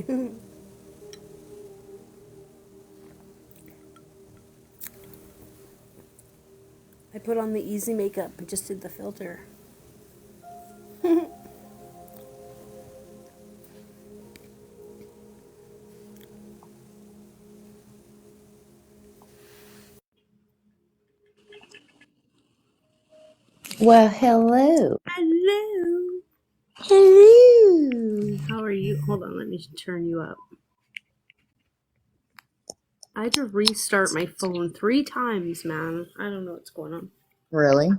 Hi. I put on the easy makeup. I just did the filter. Well, hello. Hello. Hello. How are you? Hold on, let me turn you up. I had to restart my phone 3 times, man. I don't know what's going on. Really?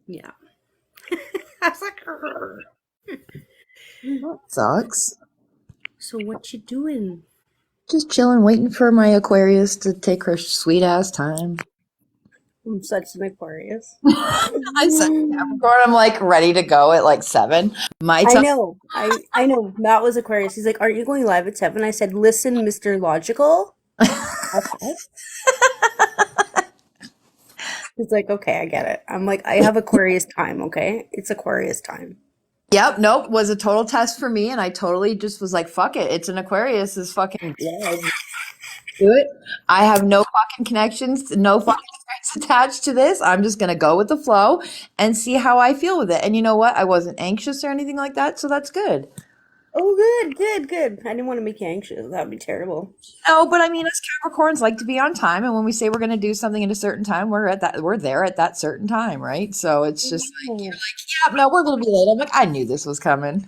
Yeah. I was like, "Arr." That sucks. So what you doing? Just chilling, waiting for my Aquarius to take her sweet ass time. I'm such an Aquarius. I said Capricorn. I'm like ready to go at like 7. My I time. know. I know. That was Aquarius. He's like, "Aren't you going live at 7?" I said, "Listen, Mr. Logical." Okay. He's like, "Okay, I get it." I'm like, "I have Aquarius time, okay? It's Aquarius time." Yep. Nope. Was a total test for me, and I totally just was like, "Fuck it. It's an Aquarius. Is fucking yeah, do it." I have no fucking connections, no fucking strings attached to this. I'm just gonna go with the flow and see how I feel with it. And you know what? I wasn't anxious or anything like that, so that's good. Oh, good, good, good. I didn't want to make you anxious. That would be terrible. No, but I mean, us Capricorns like to be on time, and when we say we're going to do something at a certain time, we're there at that certain time, right? So it's just like, Oh. yeah, no, we're going to be late. I'm like, I knew this was coming.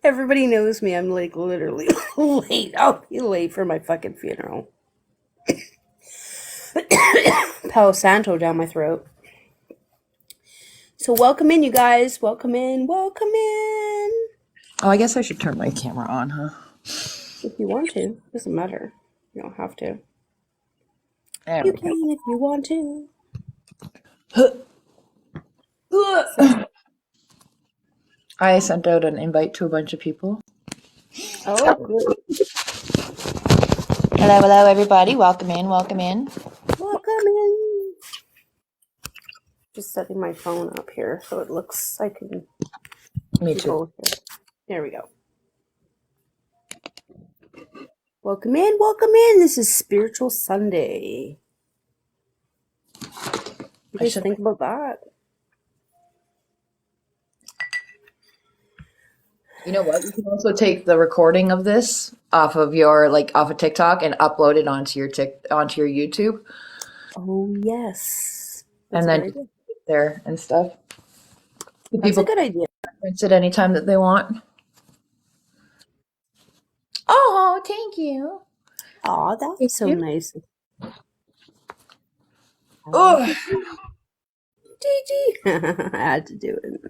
Everybody knows me. I'm like literally late. I'll be late for my fucking funeral. Palo Santo down my throat. So welcome in, you guys. Welcome in. Welcome in. Oh, I guess I should turn my camera on, huh? If you want to, doesn't matter. You don't have to. There You we can if you want to. go. So, I sent out an invite to a bunch of people. oh, good. Hello, hello, everybody. Welcome in, welcome in. Welcome in. Just setting my phone up here so it looks I can Me do too. both here. There we go. Welcome in, welcome in. This is Spiritual Sunday. What do you guys think about that? You know what? You can also take the recording of this off of your off of TikTok and upload it onto your YouTube, Oh, yes. That's and a good then idea. there and stuff. That's a People good idea. reference it anytime that they want. Oh, thank you. Aw, Thank that's so you. nice. I like Oh. it. Gigi. I had to do it.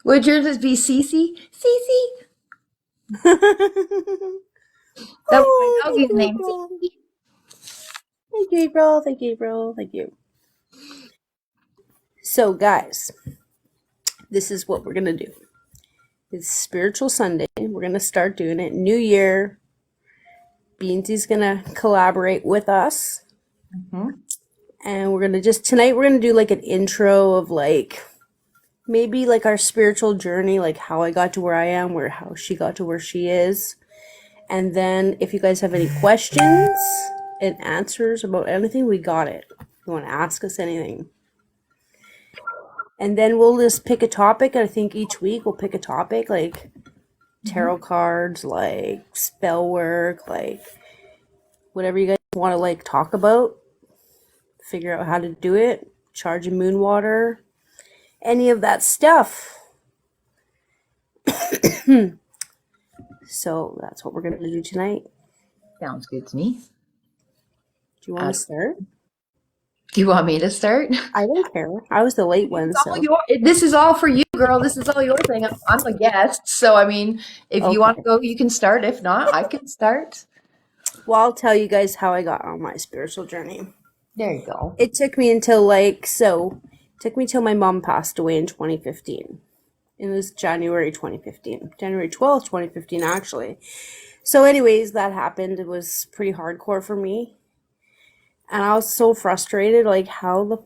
Would yours be Cece? Cece? That was my Oh, thank doggy's you, name. April. Cece. Thank you, April. Thank you, April. Thank you. So, guys, this is what we're going to do. It's Spiritual Sunday. We're going to start doing it. New Year. Beansy's going to collaborate with us. Mhm. And we're going to tonight, we're going to do like an intro of like, maybe like our spiritual journey, like how I got to where I am, how she got to where she is. And then if you guys have any questions and answers about anything, we got it. If you want to ask us anything. And then we'll just pick a topic. I think each week we'll pick a topic like tarot cards, like spell work, like whatever you guys want to like talk about. Figure out how to do it. Charge a moon water. Any of that stuff. So that's what we're going to do tonight. Sounds good to me. Do you want to start? Do you want me to start? I don't care. I was the late one, so. This is all for you, girl. This is all your thing. I'm a guest, so I mean, if you want Okay. to go, you can start. If not, I can start. Well, I'll tell you guys how I got on my spiritual journey. There you go. It took me until my mom passed away in 2015. It was January 2015. January 12th, 2015, actually. So anyways, that happened. It was pretty hardcore for me. And I was so frustrated, like, how the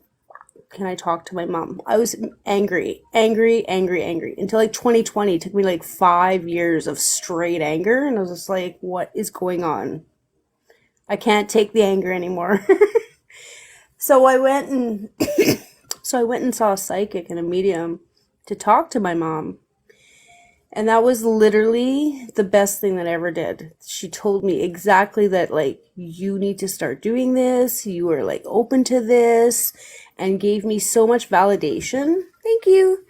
can I talk to my mom? I was angry, angry, angry, angry until like 2020. It took me like 5 years of straight anger. And I was just like, what is going on? I can't take the anger anymore. So I went and saw a psychic and a medium to talk to my mom. And that was literally the best thing that I ever did. She told me exactly that, like, you need to start doing this. You are, like, open to this, and gave me so much validation. Thank you.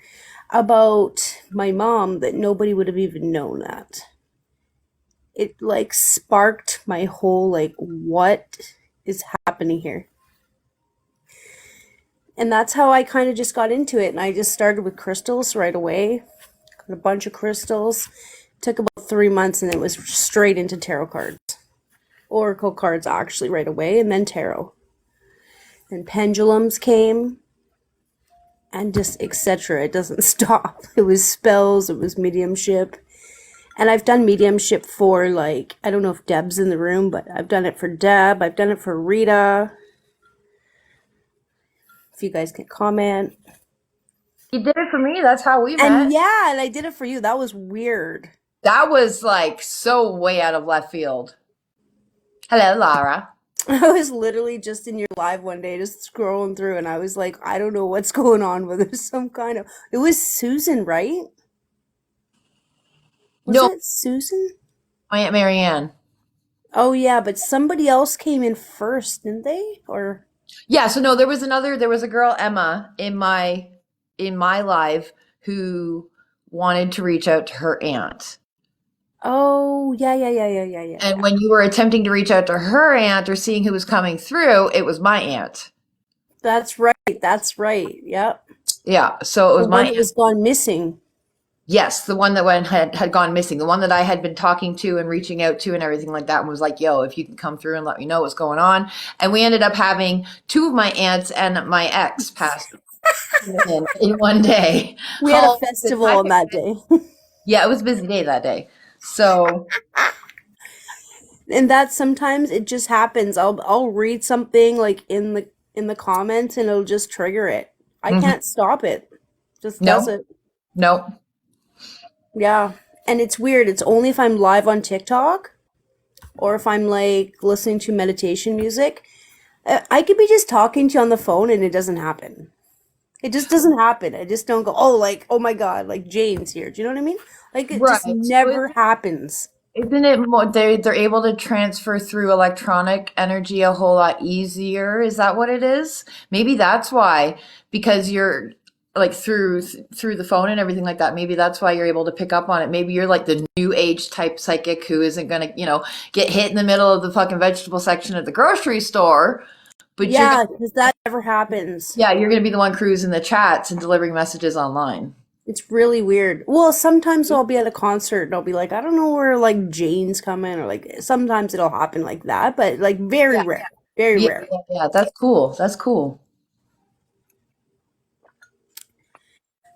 About my mom that nobody would have even known that. It, like, sparked my whole, like, what is happening here? And that's how I kind of just got into it. And I just started with crystals right away. Got a bunch of crystals. Took about 3 months and it was straight into tarot cards. Oracle cards actually right away, and then tarot. And pendulums came and just etc. It doesn't stop. It was spells, it was mediumship. And I've done mediumship for, like, I don't know if Deb's in the room, but I've done it for Deb. I've done it for Rita. If you guys can comment. You did it for me. That's how we And met. yeah, and I did it for you. That was weird. That was like so way out of left field. Hello, Lara. I was literally just in your live one day, just scrolling through, and I was like, I don't know what's going on, but there's some kind of. It was Susan, right? Was No, it Susan? my Aunt Marianne. Oh yeah, but somebody else came in first, didn't they? Or Yeah, so no, there was a girl, Emma, in my live who wanted to reach out to her aunt. oh yeah, yeah, yeah, yeah, yeah, yeah, And yeah. when you were attempting to reach out to her aunt or seeing who was coming through, it was my aunt. That's right. That's right. Yep. Yeah, so it The was my one that aunt. was gone missing. Yes, the one that had gone missing, the one that I had been talking to and reaching out to and everything like that, and was like, "Yo, if you can come through and let me know what's going on." And we ended up having two of my aunts and my ex pass in one day. We had a All festival on that day. yeah, it was a busy day that day. So And that sometimes it just happens. I'll read something like in the comments and it'll just trigger it. I mhm. can't stop it. Just does No, it. no, Yeah. And it's weird. It's only if I'm live on TikTok or if I'm like listening to meditation music. I could be just talking to you on the phone and it doesn't happen. It just doesn't happen. I just don't go, oh, like, oh my God, like Jane's here. Do you know what I mean? Like it just right. So never happens. isn't it more they're able to transfer through electronic energy a whole lot easier? Is that what it is? Maybe that's why, because you're like through the phone and everything like that. Maybe that's why you're able to pick up on it. Maybe you're like the new age type psychic who isn't gonna, get hit in the middle of the fucking vegetable section at the grocery store, but Yeah, because that never happens. you're gonna be the one cruising the chats and delivering messages online. It's really weird. Well, sometimes I'll be at a concert and I'll be like, I don't know where like Jane's coming, or like sometimes it'll happen like that, but like very Yeah, rare. Very yeah, rare. yeah, yeah. That's cool. That's cool.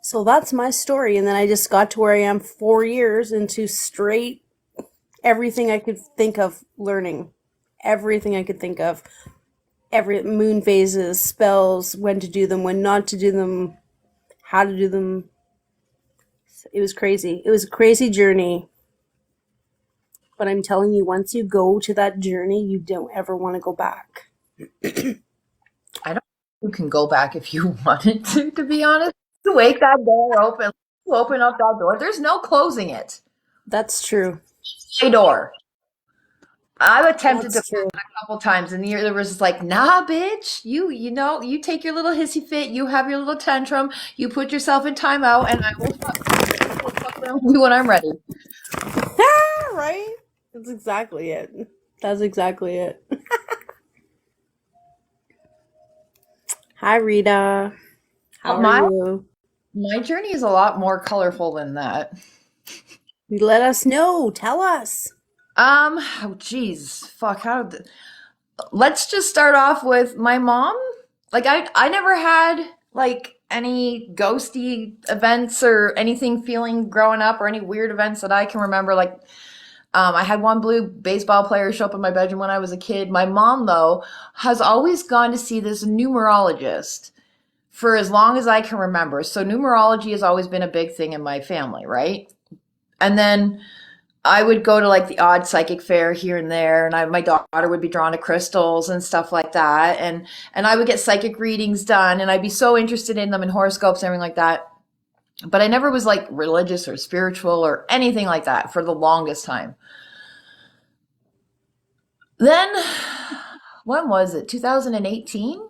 So that's my story. And then I just got to where I am 4 years into straight everything I could think of learning. Everything I could think of. Every moon phases, spells, when to do them, when not to do them, how to do them. It was crazy. It was a crazy journey. But I'm telling you, once you go to that journey, you don't ever want to go back. I don't think you can go back if you wanted to be honest. To wake that door open, open up that door. There's no closing it. That's true. A door. I've attempted to That's true. a couple times, and the universe is like, "Nah, bitch. You take your little hissy fit. You have your little tantrum. You put yourself in timeout, and I will fuck around with you when I'm ready." Right? That's exactly it. That's exactly it. Hi, Rita. How Well, are you? my journey is a lot more colorful than that. Let us know. Tell us. Oh, geez, fuck. Let's just start off with my mom. Like I never had like any ghosty events or anything feeling growing up or any weird events that I can remember. Like I had one blue baseball player show up in my bedroom when I was a kid. My mom though has always gone to see this numerologist for as long as I can remember. So numerology has always been a big thing in my family, right? And then I would go to like the odd psychic fair here and there, and my daughter would be drawn to crystals and stuff like that, and I would get psychic readings done, and I'd be so interested in them and horoscopes and everything like that. But I never was like religious or spiritual or anything like that for the longest time. Then, when was it? 2018?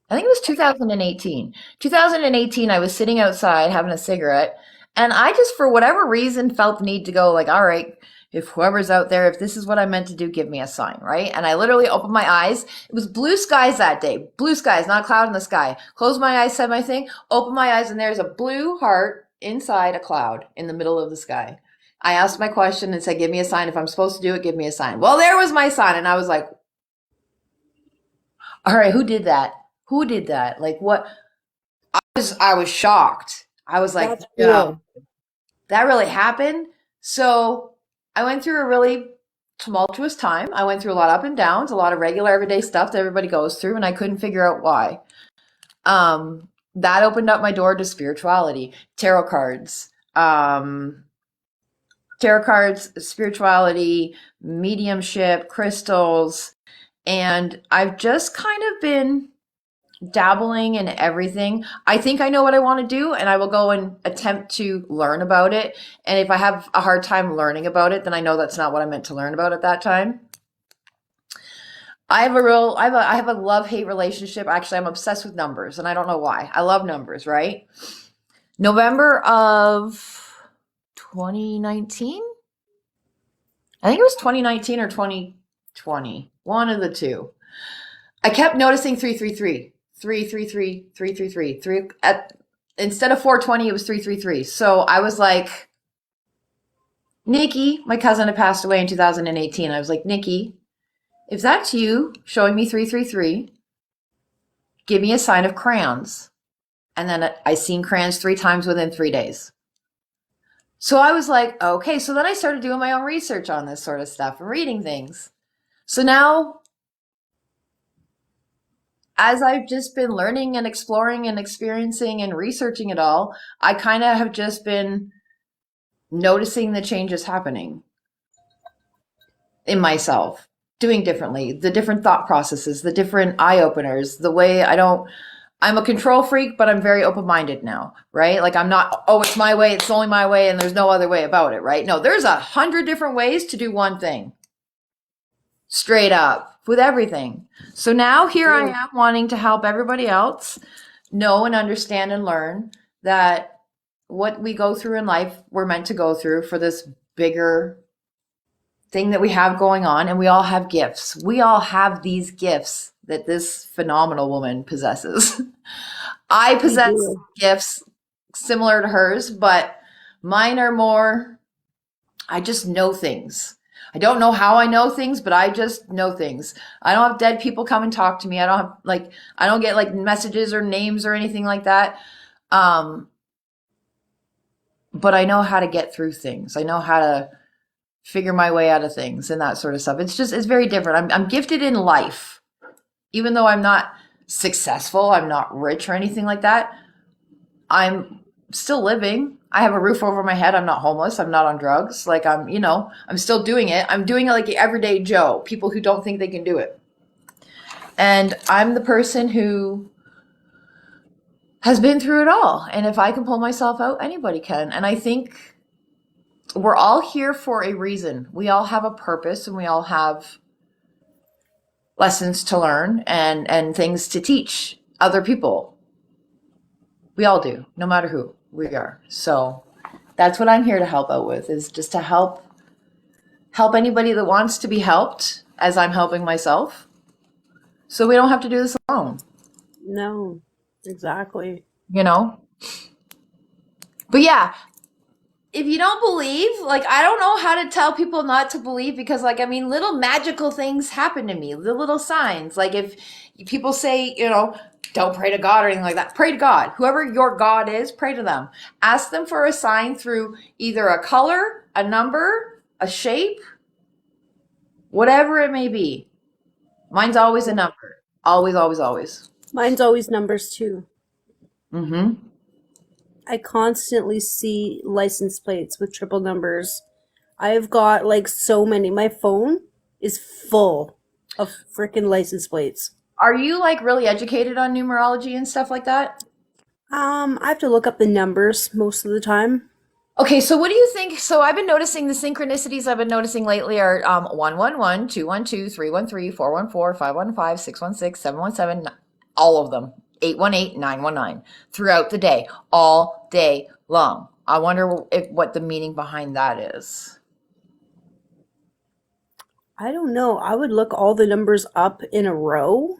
I think it was 2018. 2018, I was sitting outside having a cigarette, and I just, for whatever reason, felt the need to go, like, all right, if whoever's out there, if this is what I'm meant to do, give me a sign, right? And I literally opened my eyes. It was blue skies that day. Blue skies, not a cloud in the sky. Closed my eyes, said my thing, opened my eyes, and there's a blue heart inside a cloud in the middle of the sky. I asked my question and said, give me a sign. If I'm supposed to do it, give me a sign. Well, there was my sign, and I was like, all right, who did that? Who did that? Like what? I was shocked. I was like, That's no, cool. that really happened. So I went through a really tumultuous time. I went through a lot of up and downs, a lot of regular everyday stuff that everybody goes through, and I couldn't figure out why. That opened up my door to spirituality, tarot cards, spirituality, mediumship, crystals, and I've just kind of been dabbling in everything. I think I know what I want to do, and I will go and attempt to learn about it. And if I have a hard time learning about it, then I know that's not what I meant to learn about at that time. I have a love-hate relationship. Actually, I'm obsessed with numbers, and I don't know why. I love numbers, right? November of 2019? I think it was 2019 or 2020. One of the two. I kept noticing 333. 333, 333, 3 at instead of 420, it was 333. So I was like, Nikki, my cousin had passed away in 2018. I was like, Nikki, if that's you showing me 333, give me a sign of crayons. And then I seen crayons 3 times within 3 days. So I was like, okay. So then I started doing my own research on this sort of stuff and reading things. So now, as I've just been learning and exploring and experiencing and researching it all, I kind of have just been noticing the changes happening in myself, doing differently, the different thought processes, the different eye openers, the way I'm a control freak, but I'm very open-minded now, right? Like I'm not, oh, it's my way, it's only my way, and there's no other way about it, right? No, there's 100 different ways to do one thing. Straight up with everything. So now here I am wanting to help everybody else know and understand and learn that what we go through in life, we're meant to go through for this bigger thing that we have going on. And we all have gifts. We all have these gifts that this phenomenal woman possesses. I possess gifts similar to hers, but mine are more, I just know things. I don't know how I know things, but I just know things. I don't have dead people come and talk to me. I don't get like messages or names or anything like that. But I know how to get through things. I know how to figure my way out of things and that sort of stuff. It's very different. I'm gifted in life, even though I'm not successful. I'm not rich or anything like that. I'm still living. I have a roof over my head. I'm not homeless. I'm not on drugs. Like I'm still doing it. I'm doing it like the everyday Joe, people who don't think they can do it. And I'm the person who has been through it all. And if I can pull myself out, anybody can. And I think we're all here for a reason. We all have a purpose and we all have lessons to learn and things to teach other people. We all do, no matter who we are. So that's what I'm here to help out with, is just to help anybody that wants to be helped, as I'm helping myself. So we don't have to do this alone. No, exactly. But yeah, if you don't believe, like, I don't know how to tell people not to believe, because little magical things happen to me, the little signs. Like if people say, don't pray to God or anything like that. Pray to God. Whoever your God is, pray to them. Ask them for a sign through either a color, a number, a shape, whatever it may be. Mine's always a number. Always, always, always. Mine's always numbers too. Mm-hmm. I constantly see license plates with triple numbers. I've got like so many. My phone is full of freaking license plates. Are you like really educated on numerology and stuff like that? I have to look up the numbers most of the time. Okay, so what do you think? So I've been noticing the synchronicities I've been noticing lately are 111, 212, 313, 414, 515, 616, 717, all of them. 818, 919 throughout the day, all day long. I wonder if what the meaning behind that is. I don't know. I would look all the numbers up in a row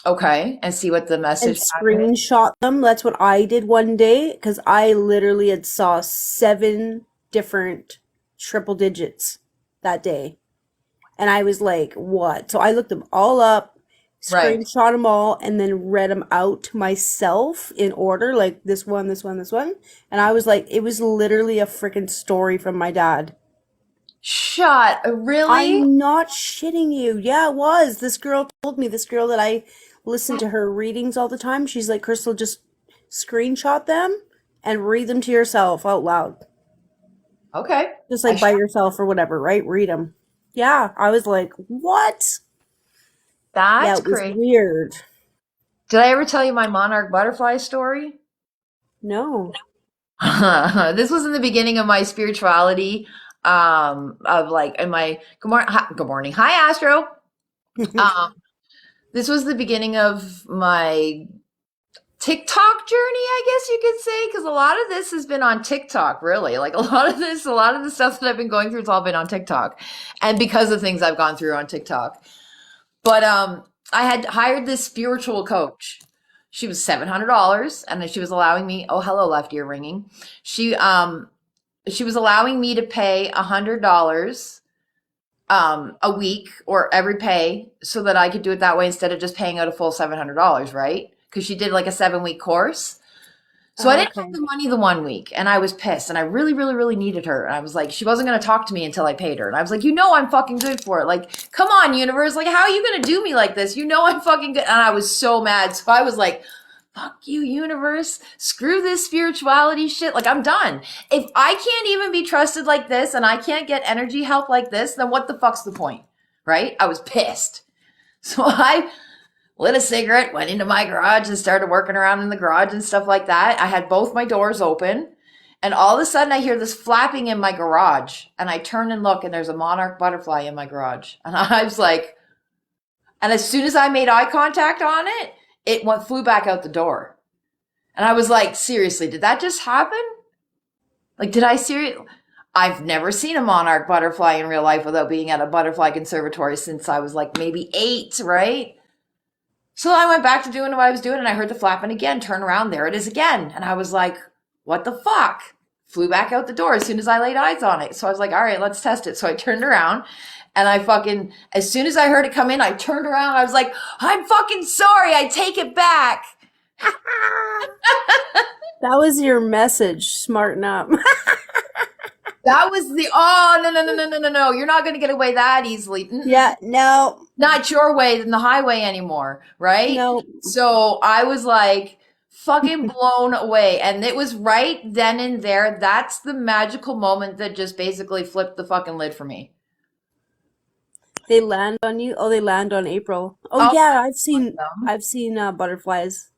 Okay, and see what the and message pattern is. screenshot them. That's what I did one day because I literally had saw 7 different triple digits that day. And I was like, what? So I looked them all up, Right. screenshot them all, and then read them out to myself in order, like this one, this one, this one. And I was like, it was literally a freaking story from my dad. Shut. Really? I'm not shitting you. Yeah, it was. This girl told me, this girl that I listen to her readings all the time. She's like, Crystal, just screenshot them and read them to yourself out loud. Okay. Just I like by sh- yourself or whatever, right? Read them. Yeah, I was like, what? Yeah, that's it was great. weird. Did I ever tell you my monarch butterfly story? No. This was in the beginning of my spirituality, of like in my good morning, hi Astro. Um, this was the beginning of my TikTok journey, I guess you could say, because a lot of this has been on TikTok, really. Like a lot of the stuff that I've been going through, it's all been on TikTok, and because of things I've gone through on TikTok. But I had hired this spiritual coach. She was $700, and she was allowing me. Oh, hello, left ear ringing. She um she was allowing me to pay $100 a week or every pay so that I could do it that way instead of just paying out a full $700, right? Because she did like a 7 week course. So I Oh, didn't have okay. the money the one week and I was pissed and I really, really, really needed her. And I was like, she wasn't going to talk to me until I paid her. And I was like, I'm fucking good for it. Like, come on, universe. Like, how are you going to do me like this? I'm fucking good. And I was so mad. So I was like, fuck you, universe. Screw this spirituality shit. Like, I'm done. If I can't even be trusted like this and I can't get energy help like this, then what the fuck's the point? Right? I was pissed. So I lit a cigarette, went into my garage and started working around in the garage and stuff like that. I had both my doors open. And all of a sudden I hear this flapping in my garage. And I turn and look and there's a monarch butterfly in my garage. And I was like, and as soon as I made eye contact on it, flew back out the door. And I was like, seriously, did that just happen? Like, did I seriously? I've never seen a monarch butterfly in real life without being at a butterfly conservatory since I was like maybe 8, right? So I went back to doing what I was doing and I heard the flapping again, turn around, there it is again. And I was like, what the fuck? Flew back out the door as soon as I laid eyes on it. So I was like, all right, let's test it. So I turned around and as soon as I heard it come in, I turned around. I was like, I'm fucking sorry. I take it back. That was your message. Smarten up. That was oh, no, no, no, no, no, no, no. You're not going to get away that easily. Yeah, no, Not your way than the highway anymore, right? no. So I was like fucking blown away. And it was right then and there. That's the magical moment that just basically flipped the fucking lid for me. They land on you. Oh, they land on April. Oh Oh, yeah, them. I've seen butterflies.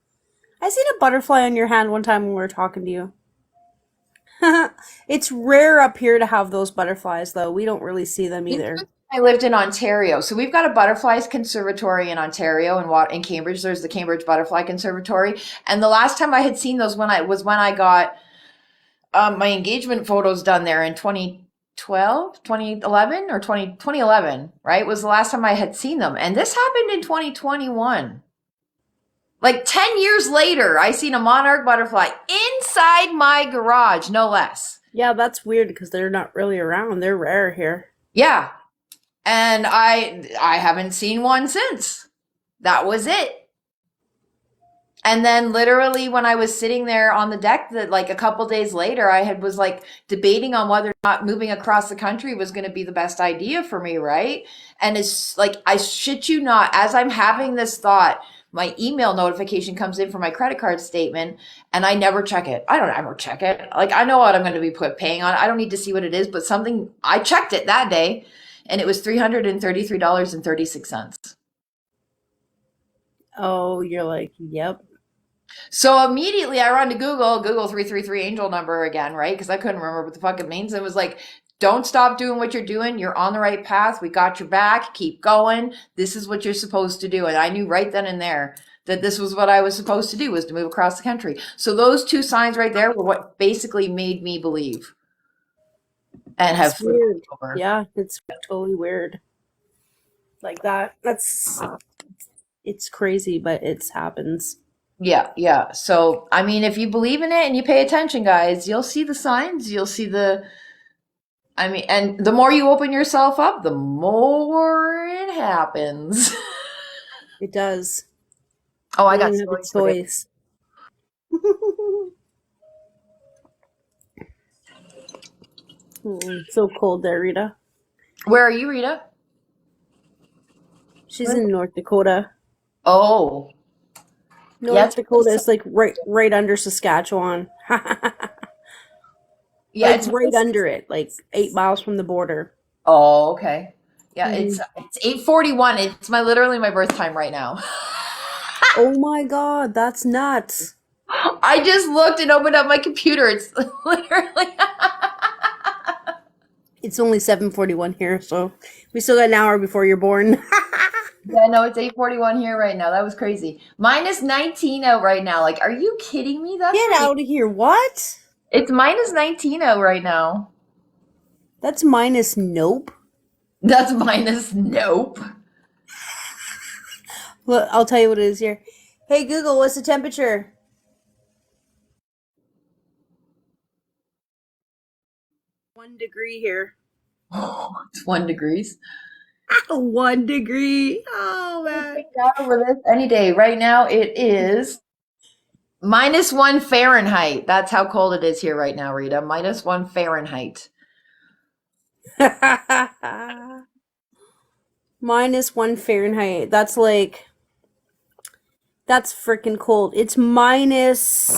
I seen a butterfly on your hand one time when we were talking to you. It's rare up here to have those butterflies, though. We don't really see them either. I lived in Ontario. So we've got a butterflies conservatory in Ontario and in Cambridge. There's the Cambridge Butterfly Conservatory. And the last time I had seen those when I got my engagement photos done there in 2012, 2011, or 2011, right? Was the last time I had seen them. And this happened in 2021. Like 10 years later, I seen a monarch butterfly inside my garage, no less. Yeah, that's weird because they're not really around. They're rare here. Yeah. And I haven't seen one since. That was it. And then literally when I was sitting there on the deck that like a couple days later, was like debating on whether or not moving across the country was going to be the best idea for me, right? And it's like, I shit you not, as I'm having this thought, my email notification comes in for my credit card statement, and I never check it. I don't ever check it. Like, I know what I'm going to be paying on. I don't need to see what it is, but something, I checked it that day, and it was $333.36. Oh, you're like, yep. So immediately I run to Google 333 angel number again, right? Because I couldn't remember what the fuck it means. It was like, don't stop doing what you're doing. You're on the right path. We got your back. Keep going. This is what you're supposed to do. And I knew right then and there that this was what I was supposed to do, was to move across the country. So those two signs right there were what basically made me believe and have It's weird. over. Yeah, it's totally weird. Like that. It's crazy, but it happens. Yeah, yeah. So, I mean, if you believe in it and you pay attention, guys, you'll see the signs. You'll see I mean, and the more you open yourself up, the more it happens. It does. Oh, I You got don't have a stories for days. choice. So cold there, Rita. Where are you, Rita? She's in North Dakota. Oh, yeah, North Dakota is like right under Saskatchewan. yeah, Like it's right under it, like 8 miles from the border. oh, okay. Yeah, Mm. it's 8:41. It's literally my birth time right now. Oh my God, that's nuts. I just looked and opened up my computer. It's literally It's only 7:41 here, so we still got an hour before you're born. Yeah, no, it's 8:41 here right now. That was crazy. Minus 19 out right now. Like, are you kidding me? That's Get out of here. What? It's minus 19 out right now. That's minus nope. That's minus nope. Well, I'll tell you what it is here. Hey Google, what's the temperature? 1 degree here. It's 1 degrees. 1 degree. Oh man. Take that over this any day. Right now it is -1 Fahrenheit. That's how cold it is here right now, Rita. -1 Fahrenheit. -1 Fahrenheit. That's freaking cold. It's minus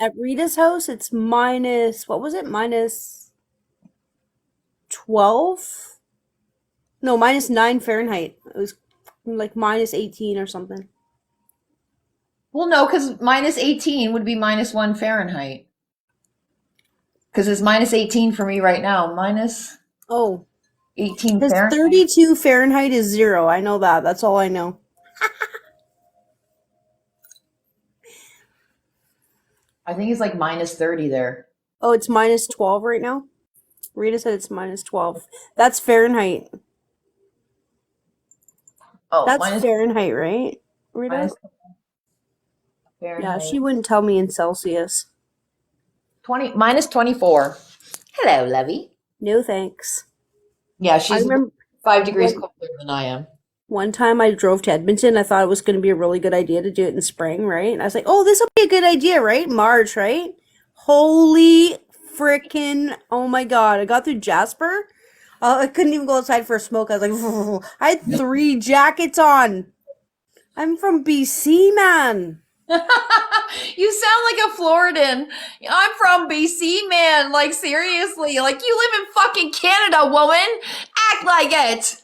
at Rita's house. It's minus, what was it? -12? No, -9 Fahrenheit. It was like -18 or something. Well, no, because -18 would be -1 Fahrenheit. Because it's -18 for me right now. Minus Oh, 18 because Fahrenheit. 32 Fahrenheit is 0. I know that. That's all I know. I think it's like -30 there. Oh, it's -12 right now? Rita said it's -12. That's Fahrenheit. Oh, That's minus Fahrenheit, right, Rita? minus Yeah, Fahrenheit. she wouldn't tell me in Celsius. -24. Hello, Levy. No thanks. Yeah, I she's remember 5 degrees one, colder than I am. one time I drove to Edmonton. I thought it was going to be a really good idea to do it in spring, right? And I was like, oh, this will be a good idea, right? March, right? Holy frickin', oh my God. I got through Jasper. I couldn't even go outside for a smoke. I was like, I had 3 jackets on. I'm from BC, man. You sound like a Floridan. I'm from BC, man. Like, seriously. Like, you live in fucking Canada, woman. Act like it.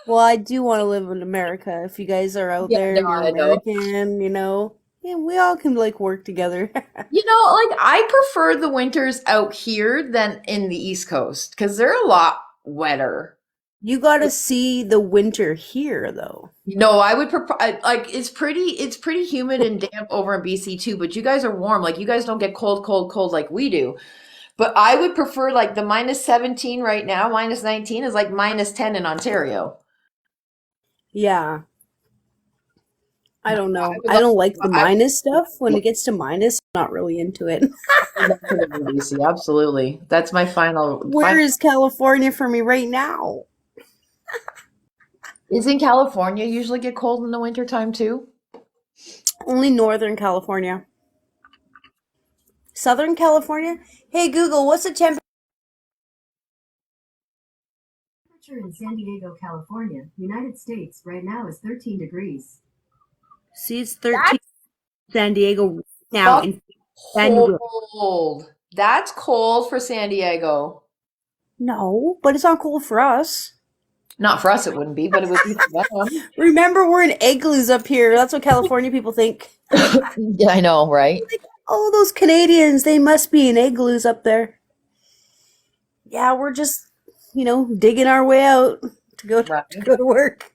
Well, I do want to live in America. If you guys are out there and no, you're I know. American, yeah, we all can like work together. Like, I prefer the winters out here than in the East Coast because they're a lot wetter. You gotta see the winter here, though. No, I would prefer like it's pretty humid and damp over in BC too, but you guys are warm. Like, you guys don't get cold like we do. But I would prefer like the -17 right now, -19 is like -10 in Ontario. Yeah. I don't know. I don't like the minus stuff. When it gets to minus, I'm not really into it. I love to live in BC, absolutely. That's my final. Where is California for me right now? Isn't California usually get cold in the wintertime too? Only Northern California. Southern California? Hey Google, what's the temperature In San Diego, California, United States, right now is 13 degrees. See, it's 13 in San Diego now Fuck in January. cold. That's cold for San Diego. No, but it's not cold for us. Not for us, it wouldn't be, but it would be for them. Remember, we're in igloos up here. That's what California people think. Yeah, I know, right? Like, oh, those Canadians, they must be in igloos up there. Yeah, we're just, digging our way out to go Right. to go to work.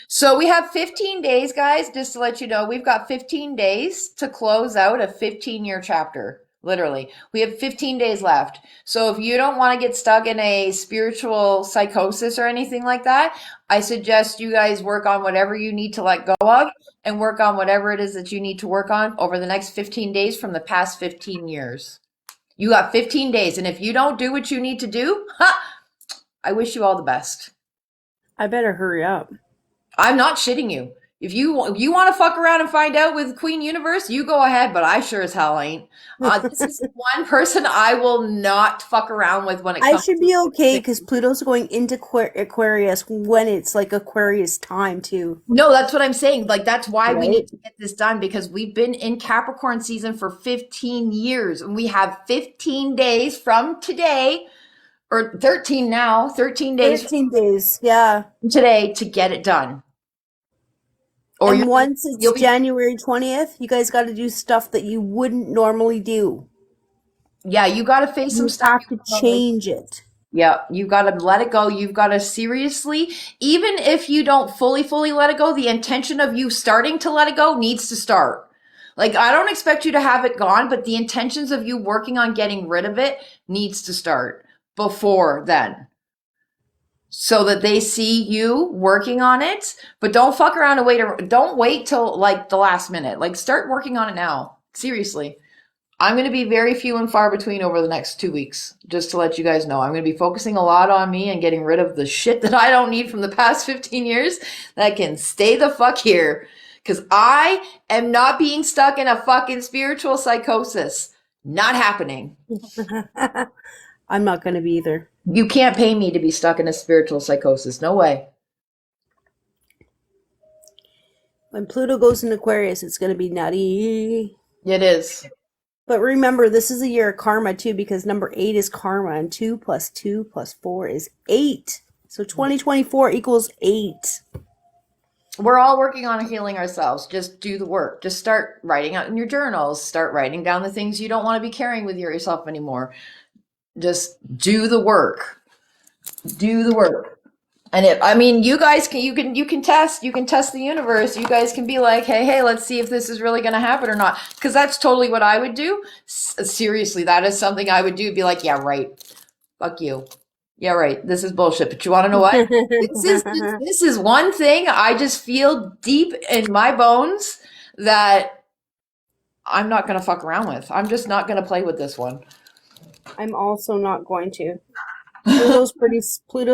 So we have 15 days, guys, just to let you know, we've got 15 days to close out a 15-year chapter. Literally. We have 15 days left. So if you don't want to get stuck in a spiritual psychosis or anything like that, I suggest you guys work on whatever you need to let go of and work on whatever it is that you need to work on over the next 15 days from the past 15 years. You got 15 days. And if you don't do what you need to do, I wish you all the best. I better hurry up. I'm not shitting you. If you want to fuck around and find out with Queen Universe, you go ahead, but I sure as hell ain't. This is one person I will not fuck around with when it I comes should be okay because Pluto's going into Aquarius when it's like Aquarius time too. No, that's what I'm saying. Like, that's why we need Right? to get this done because we've been in Capricorn season for 15 years and we have 15 days from today, or 13 now, 13 days 13 days, yeah. from today to get it done. Or And once you'll it's be, January 20th, you guys got to do stuff that you wouldn't normally do. yeah, you got to face some You stuff. have to change it. Yeah, you got to let it go. You've got to seriously, even if you don't fully let it go, the intention of you starting to let it go needs to start. Like, I don't expect you to have it gone, but the intentions of you working on getting rid of it needs to start before then. So that they see you working on it, but don't fuck around and don't wait till like the last minute. Like, start working on it now. Seriously. I'm going to be very few and far between over the next 2 weeks, just to let you guys know. I'm going to be focusing a lot on me and getting rid of the shit that I don't need from the past 15 years that can stay the fuck here. Because I am not being stuck in a fucking spiritual psychosis. Not happening. I'm not going to be either. You can't pay me to be stuck in a spiritual psychosis. No way. When Pluto goes in Aquarius, it's going to be nutty. It is. But remember, this is a year of karma too, because number 8 is karma, and 2 plus 2 plus 4 is 8. So 2024 equals 8. We're all working on healing ourselves. Just do the work. Just start writing out in your journals. Start writing down the things you don't want to be carrying with yourself anymore. Just do the work. Do the work. And you guys can, you can test the universe. You guys can be like, hey, let's see if this is really going to happen or not. Because that's totally what I would do. Seriously, that is something I would do. Be like, yeah, right. Fuck you. Yeah, right. This is bullshit. But you want to know what? This is one thing I just feel deep in my bones that I'm not going to fuck around with. I'm just not going to play with this one. I'm also not going to. Pluto's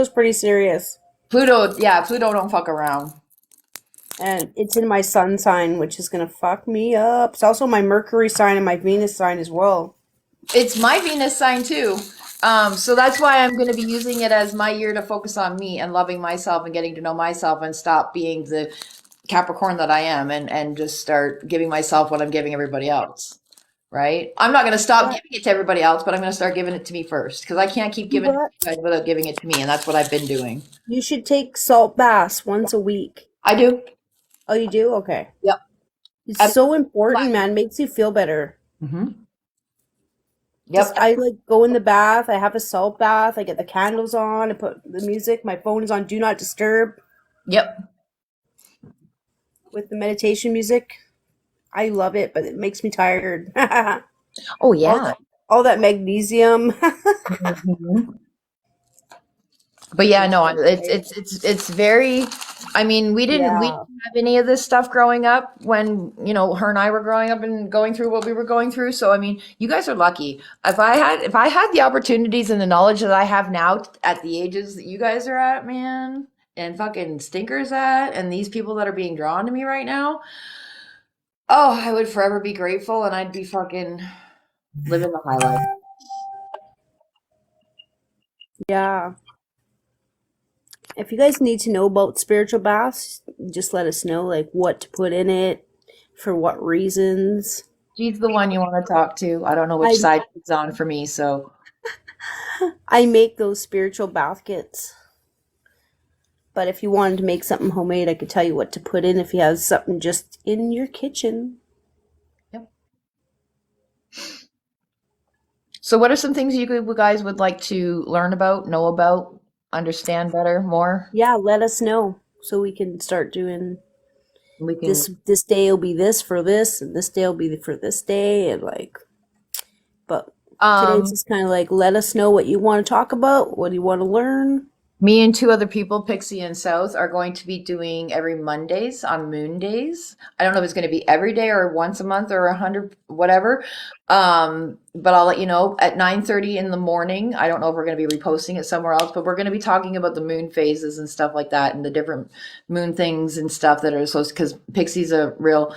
pretty serious. Pluto don't fuck around. And it's in my sun sign, which is going to fuck me up. It's also my Mercury sign and my Venus sign as well. It's my Venus sign too. So that's why I'm going to be using it as my year to focus on me and loving myself and getting to know myself and stop being the Capricorn that I am and just start giving myself what I'm giving everybody else. Right? I'm not going to stop giving it to everybody else, but I'm going to start giving it to me first because I can't keep giving it to you guys without giving it to me. And that's what I've been doing. You should take salt baths once a week. I do. Oh, you do? Okay. Yep. It's so important, man. Makes you feel better. Mm-hmm. Yep. I go in the bath. I have a salt bath. I get the candles on. I put the music. My phone is on Do Not Disturb. Yep. With the meditation music. I love it, but it makes me tired. Oh, yeah. All that magnesium. Mm-hmm. But yeah, no, it's very, we didn't have any of this stuff growing up when, her and I were growing up and going through what we were going through. So, you guys are lucky. If I had the opportunities and the knowledge that I have now at the ages that you guys are at, man, and fucking stinkers at, and these people that are being drawn to me right now, oh, I would forever be grateful and I'd be fucking living the high life. Yeah. If you guys need to know about spiritual baths, just let us know, like what to put in it, for what reasons. She's the one you want to talk to. I don't know which I side she's on for me, so I make those spiritual bath kits. But if you wanted to make something homemade, I could tell you what to put in if you have something just in your kitchen. yep. So what are some things you guys would like to learn about, know about, understand better, more? Yeah, let us know so we can start doing We can this day will be this for this, and this day will be for this day, and like, but today's um just kind of like, let us know what you want to talk about, what do you want to learn. Me and two other people, Pixie and South, are going to be doing every Mondays on Moon Days. I don't know if it's going to be every day or once a month or 100, whatever. But I'll let you know at 9:30 in the morning. I don't know if we're going to be reposting it somewhere else, but we're going to be talking about the moon phases and stuff like that and the different moon things and stuff that are supposed, because Pixie's a real,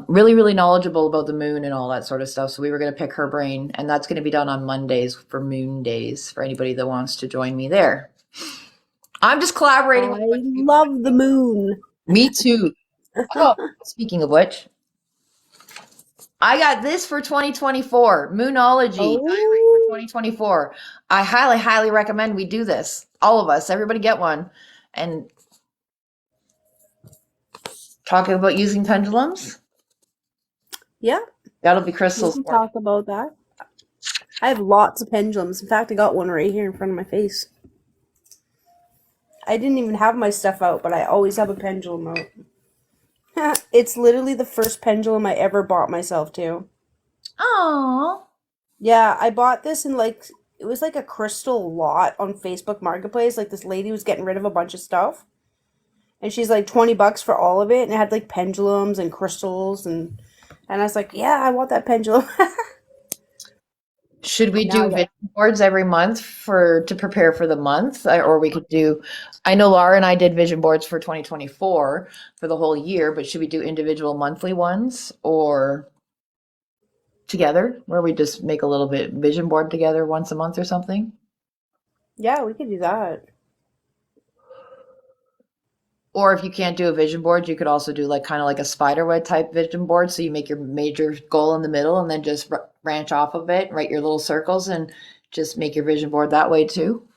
really, really knowledgeable about the moon and all that sort of stuff. So we were going to pick her brain, and that's going to be done on Mondays for Moon Days for anybody that wants to join me there. I'm just collaborating with a I bunch of people. love the moon. Me too. Oh, speaking of which, I got this for 2024, Moonology diary for Oh, 2024. I highly, highly recommend we do this. All of us, everybody get one. And talking about using pendulums, yeah, that'll be we Crystal's can work. talk about that. I have lots of pendulums. In fact, I got one right here in front of my face. I didn't even have my stuff out, but I always have a pendulum out. It's literally the first pendulum I ever bought myself too. Oh, Yeah, I bought this in like it was like a crystal lot on Facebook Marketplace. Like this lady was getting rid of a bunch of stuff, and she's like $20 for all of it, and it had like pendulums and crystals and I was like, yeah, I want that pendulum. should we Now, do yeah, vision boards every month for to prepare for the month? Or we could do, I know Laura and I did vision boards for 2024 for the whole year, but should we do individual monthly ones or together where we just make a little bit vision board together once a month or something? yeah, we could do that. Or if you can't do a vision board, you could also do like kind of like a spider web type vision board. So you make your major goal in the middle and then just branch off of it, write your little circles and just make your vision board that way too.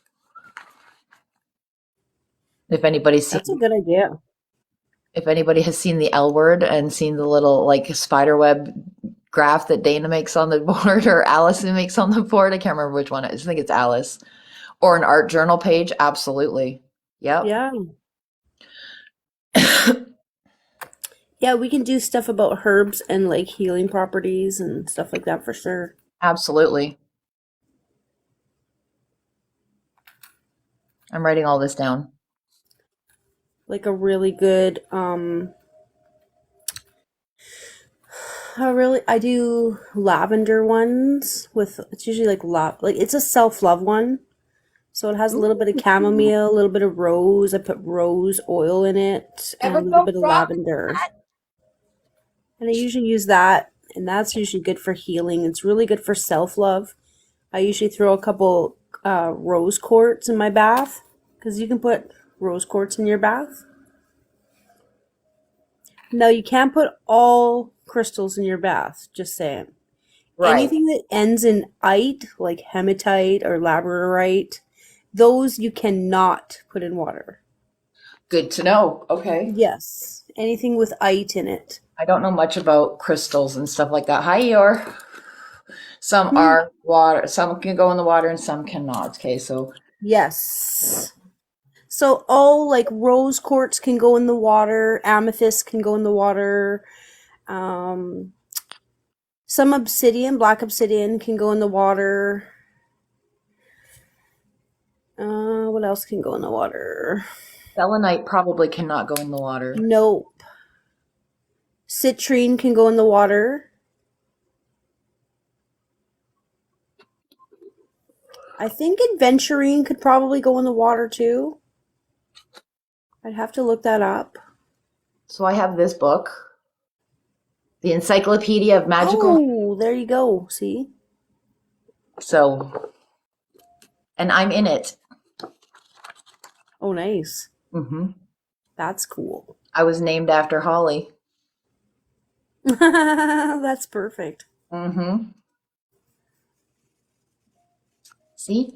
If anybody's That's a seen, good idea. if anybody has seen the L word and seen the little like spider web graph that Dana makes on the board or Allison makes on the board, I can't remember which one it is. I think it's Alice. Or an art journal page, absolutely. Yep. Yeah, yeah, we can do stuff about herbs and like healing properties and stuff like that for sure. Absolutely. I'm writing all this down. Like a really good I do lavender ones with it's usually like like it's a self-love one. So it has a little bit of Ooh, chamomile, a little bit of rose. I put rose oil in it and never a little go bit of wrong with lavender. that. And I usually use that and that's usually good for healing. It's really good for self-love. I usually throw a couple rose quartz in my bath because you can put rose quartz in your bath. No, you can't put all crystals in your bath, just saying. Right. Anything that ends in ite, like hematite or labradorite, those you cannot put in water. Good to know. Okay. Yes, anything with ite in it. I don't know much about crystals and stuff like that. Hi, Eeyore. Some Hmm. are water, some can go in the water and some cannot. Okay, so Yes. So all like rose quartz can go in the water, amethyst can go in the water. Um, some obsidian, black obsidian can go in the water. What else can go in the water? selenite probably cannot go in the water. Nope. Citrine can go in the water. I think adventurine could probably go in the water too. I'd have to look that up. So I have this book, The Encyclopedia of Magical. Oh, there you go. See? So, and I'm in it. Oh, nice. Hmm. That's cool. I was named after Holly. That's perfect. Hmm. See?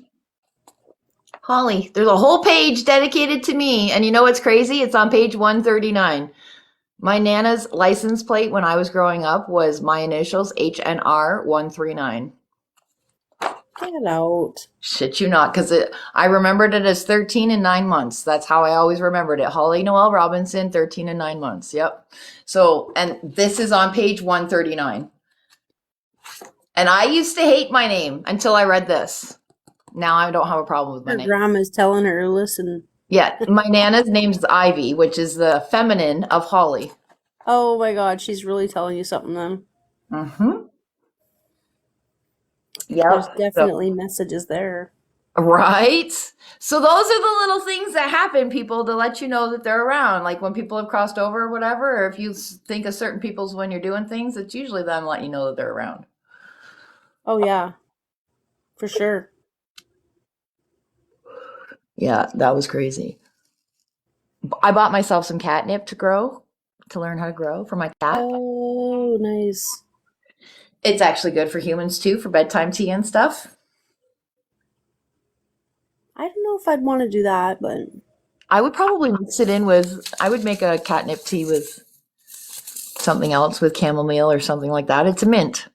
Holly. There's a whole page dedicated to me. And you know what's crazy? It's on page 139. My Nana's license plate when I was growing up was my initials, HNR 139. Get out. Shit you not, because I remembered it as 13 and 9 months. That's how I always remembered it. Holly Noel Robinson, 13 and 9 months. Yep. So, and this is on page 139. And I used to hate my name until I read this. Now I don't have a problem with my Her name. grandma's telling her, listen. Yeah, my Nana's name's Ivy, which is the feminine of Holly. Oh my God, she's really telling you something then. Mm-hmm. There's Yep. So, definitely messages there. right? So those are the little things that happen, people, to let you know that they're around. Like when people have crossed over or whatever, or if you think of certain people's when you're doing things, it's usually them letting you know that they're around. Oh yeah, for sure. Yeah, that was crazy. I bought myself some catnip to learn how to grow for my cat. Oh, nice. It's actually good for humans too, for bedtime tea and stuff. I don't know if I'd want to do that, but I would probably mix it in with, I would make a catnip tea with something else, with chamomile or something like that. It's a mint.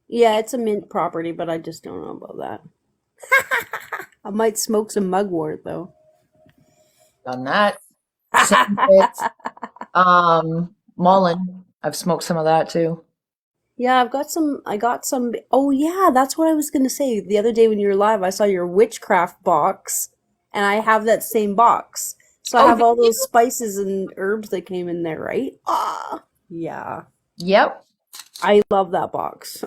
yeah, it's a mint property, but I just don't know about that. I might smoke some mugwort though. Done that. Same with Mullen. I've smoked some of that too. Yeah, I got some. Oh yeah, that's what I was gonna say. The other day when you were live, I saw your witchcraft box, and I have that same box. So I Oh, have did all you? those spices and herbs that came in there, right? Ah, yeah. Yep. I love that box.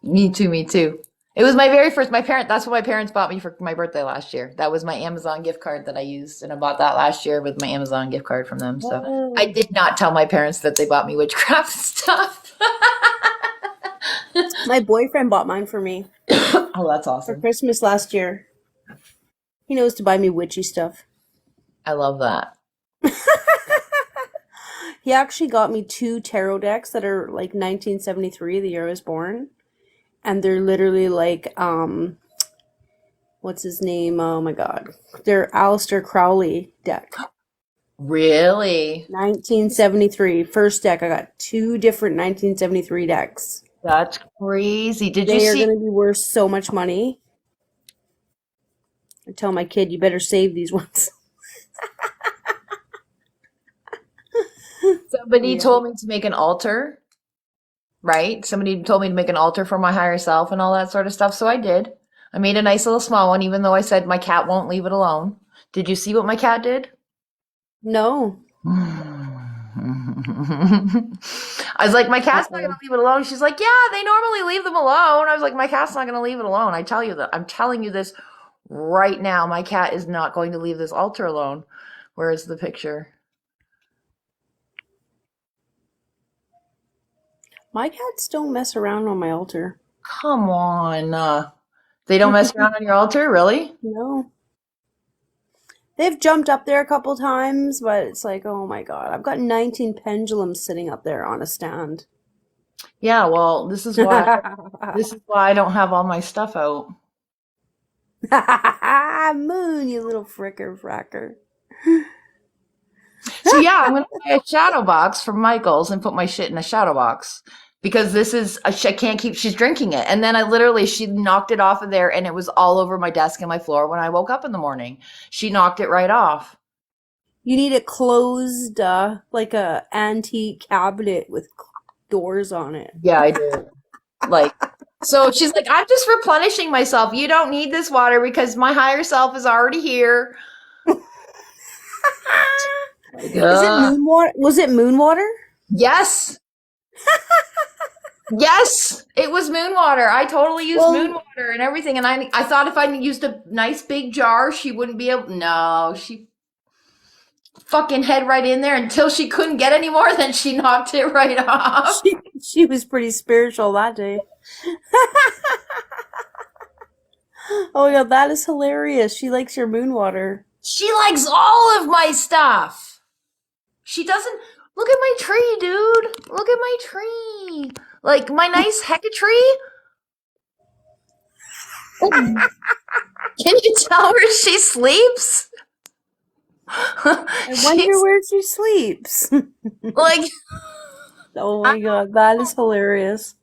Me too, me too. It was my very first, that's what my parents bought me for my birthday last year. That was my Amazon gift card that I used, and I bought that last year with my Amazon gift card from them. So I Oh. did not tell my parents that they bought me witchcraft stuff. My boyfriend bought mine for me Oh, that's for awesome. Christmas last year. He knows to buy me witchy stuff. I love that. He actually got me two tarot decks that are like 1973, the year I was born, and they're literally like what's his name? Oh my God. They're Aleister Crowley deck. Really? 1973. First deck. I got two different 1973 decks. That's crazy. Did you They are see? going to be worth so much money. I tell my kid, you better save these ones. Somebody Yeah. told me to make an altar, right? Somebody told me to make an altar for my higher self and all that sort of stuff. So I did. I made a nice little small one, even though I said my cat won't leave it alone. Did you see what my cat did? No. I was like, my cat's not Uh-oh. gonna leave it alone. She's like, yeah, they normally leave them alone. I was like, my cat's not gonna leave it alone. I tell you that. I'm telling you this right now. My cat is not going to leave this altar alone. Where is the picture? My cats don't mess around on my altar. Come on. They don't mess around on your altar, really? No. They've jumped up there a couple times, but it's like, oh my God. I've got 19 pendulums sitting up there on a stand. Yeah, well, this is why I don't have all my stuff out. Moon, you little fricker fracker. So yeah, I'm gonna buy a shadow box from Michael's and put my shit in a shadow box because this is I can't keep. She's drinking it, and then she knocked it off of there, and it was all over my desk and my floor when I woke up in the morning. She knocked it right off. You need it closed, like a antique cabinet with doors on it. Yeah, I do. Like, so she's like, I'm just replenishing myself. You don't need this water because my higher self is already here. Like, Is it moon water? Was it moon water? yes. Yes, it was moon water. I totally used moon Well, water and everything. And I thought if I used a nice big jar, she wouldn't be able. No, she fucking head right in there until she couldn't get any more. Then she knocked it right off. she was pretty spiritual that day. Oh my god, that is hilarious. She likes your moon water. She likes all of my stuff. She doesn't. Look at my tree, dude. Look at my tree. Like my nice hecka tree. Can you tell where she sleeps? I wonder She's where she sleeps. like, Oh I my god, that is hilarious.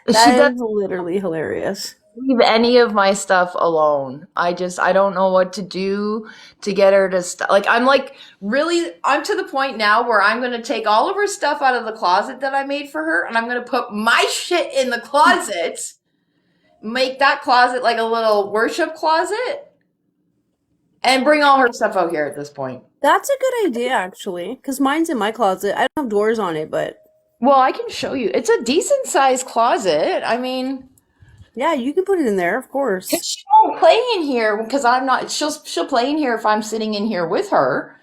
she That doesn't is literally hilarious. leave any of my stuff alone. I don't know what to do to get her to like, I'm like, really, I'm to the point now where I'm going to take all of her stuff out of the closet that I made for her and I'm going to put my shit in the closet, make that closet like a little worship closet, and bring all her stuff out here at this point. That's a good idea, actually, because mine's in my closet. I don't have doors on it, but Well, I can show you. It's a decent sized closet. I mean, yeah, you can put it in there, of cause course. she won't play in here because I'm not. She'll play in here if I'm sitting in here with her.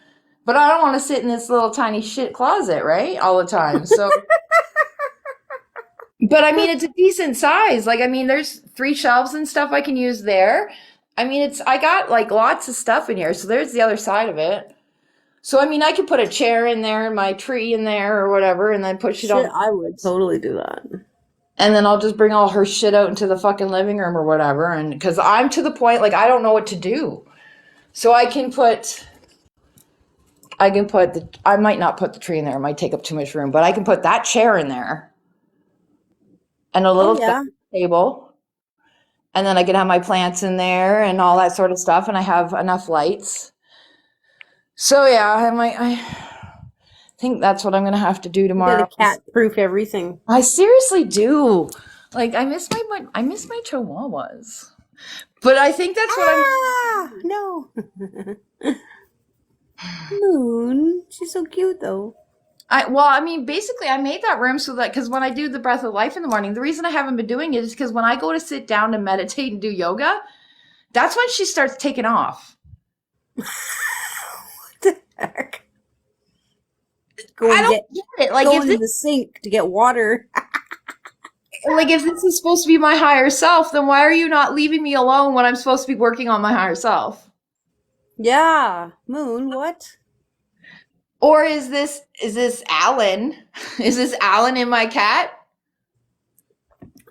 But I don't want to sit in this little tiny shit closet, right? All the time. So, but I mean, it's a decent size. Like, I mean, there's 3 shelves and stuff I can use there. I mean, I got like lots of stuff in here. So there's the other side of it. So, I mean, I could put a chair in there and my tree in there or whatever and then put shit Shit, on. I would totally do that. And then I'll just bring all her shit out into the fucking living room or whatever. And because I'm to the point, like, I don't know what to do. So I might not put the tree in there. It might take up too much room, but I can put that chair in there and a Oh little yeah, table. And then I can have my plants in there and all that sort of stuff. And I have enough lights. So yeah, I think that's what I'm going to have to do you gotta tomorrow. cat-proof everything. I seriously do. Like, I miss my chihuahuas. But I think that's what I'm. Ah, no. Moon, she's so cute though. I mean, basically, I made that room so that because when I do the breath of life in the morning, the reason I haven't been doing it is because when I go to sit down and meditate and do yoga, that's when she starts taking off. What the heck? I Going to don't get get it. Like going to the sink to get water. if this is supposed to be my higher self, then why are you not leaving me alone when I'm supposed to be working on my higher self? Yeah, Moon, what? Or is this Alan? Is this Alan in my cat?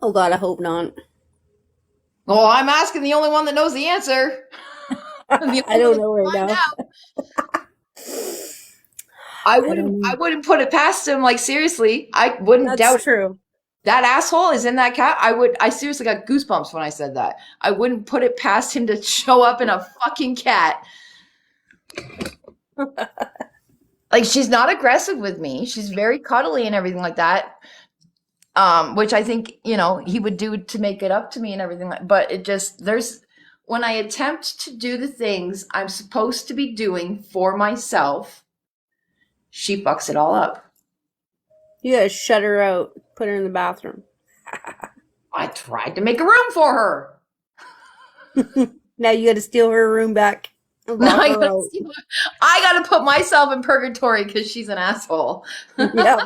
Oh god, I hope not. Well, I'm asking the only one that knows the answer. I don't know right now. I don't know. wouldn't put it past him. Like seriously, I wouldn't That's doubt true. that asshole is in that cat. I seriously got goosebumps when I said that. I wouldn't put it past him to show up in a fucking cat. Like she's not aggressive with me. She's very cuddly and everything like that. Which I think, he would do to make it up to me and everything but it just when I attempt to do the things I'm supposed to be doing for myself, she fucks it all up. You gotta shut her out. Put her in the bathroom. I tried to make a room for her. Now you gotta steal her room back. And Now lock her out. I gotta put myself in purgatory because she's an asshole. Yep.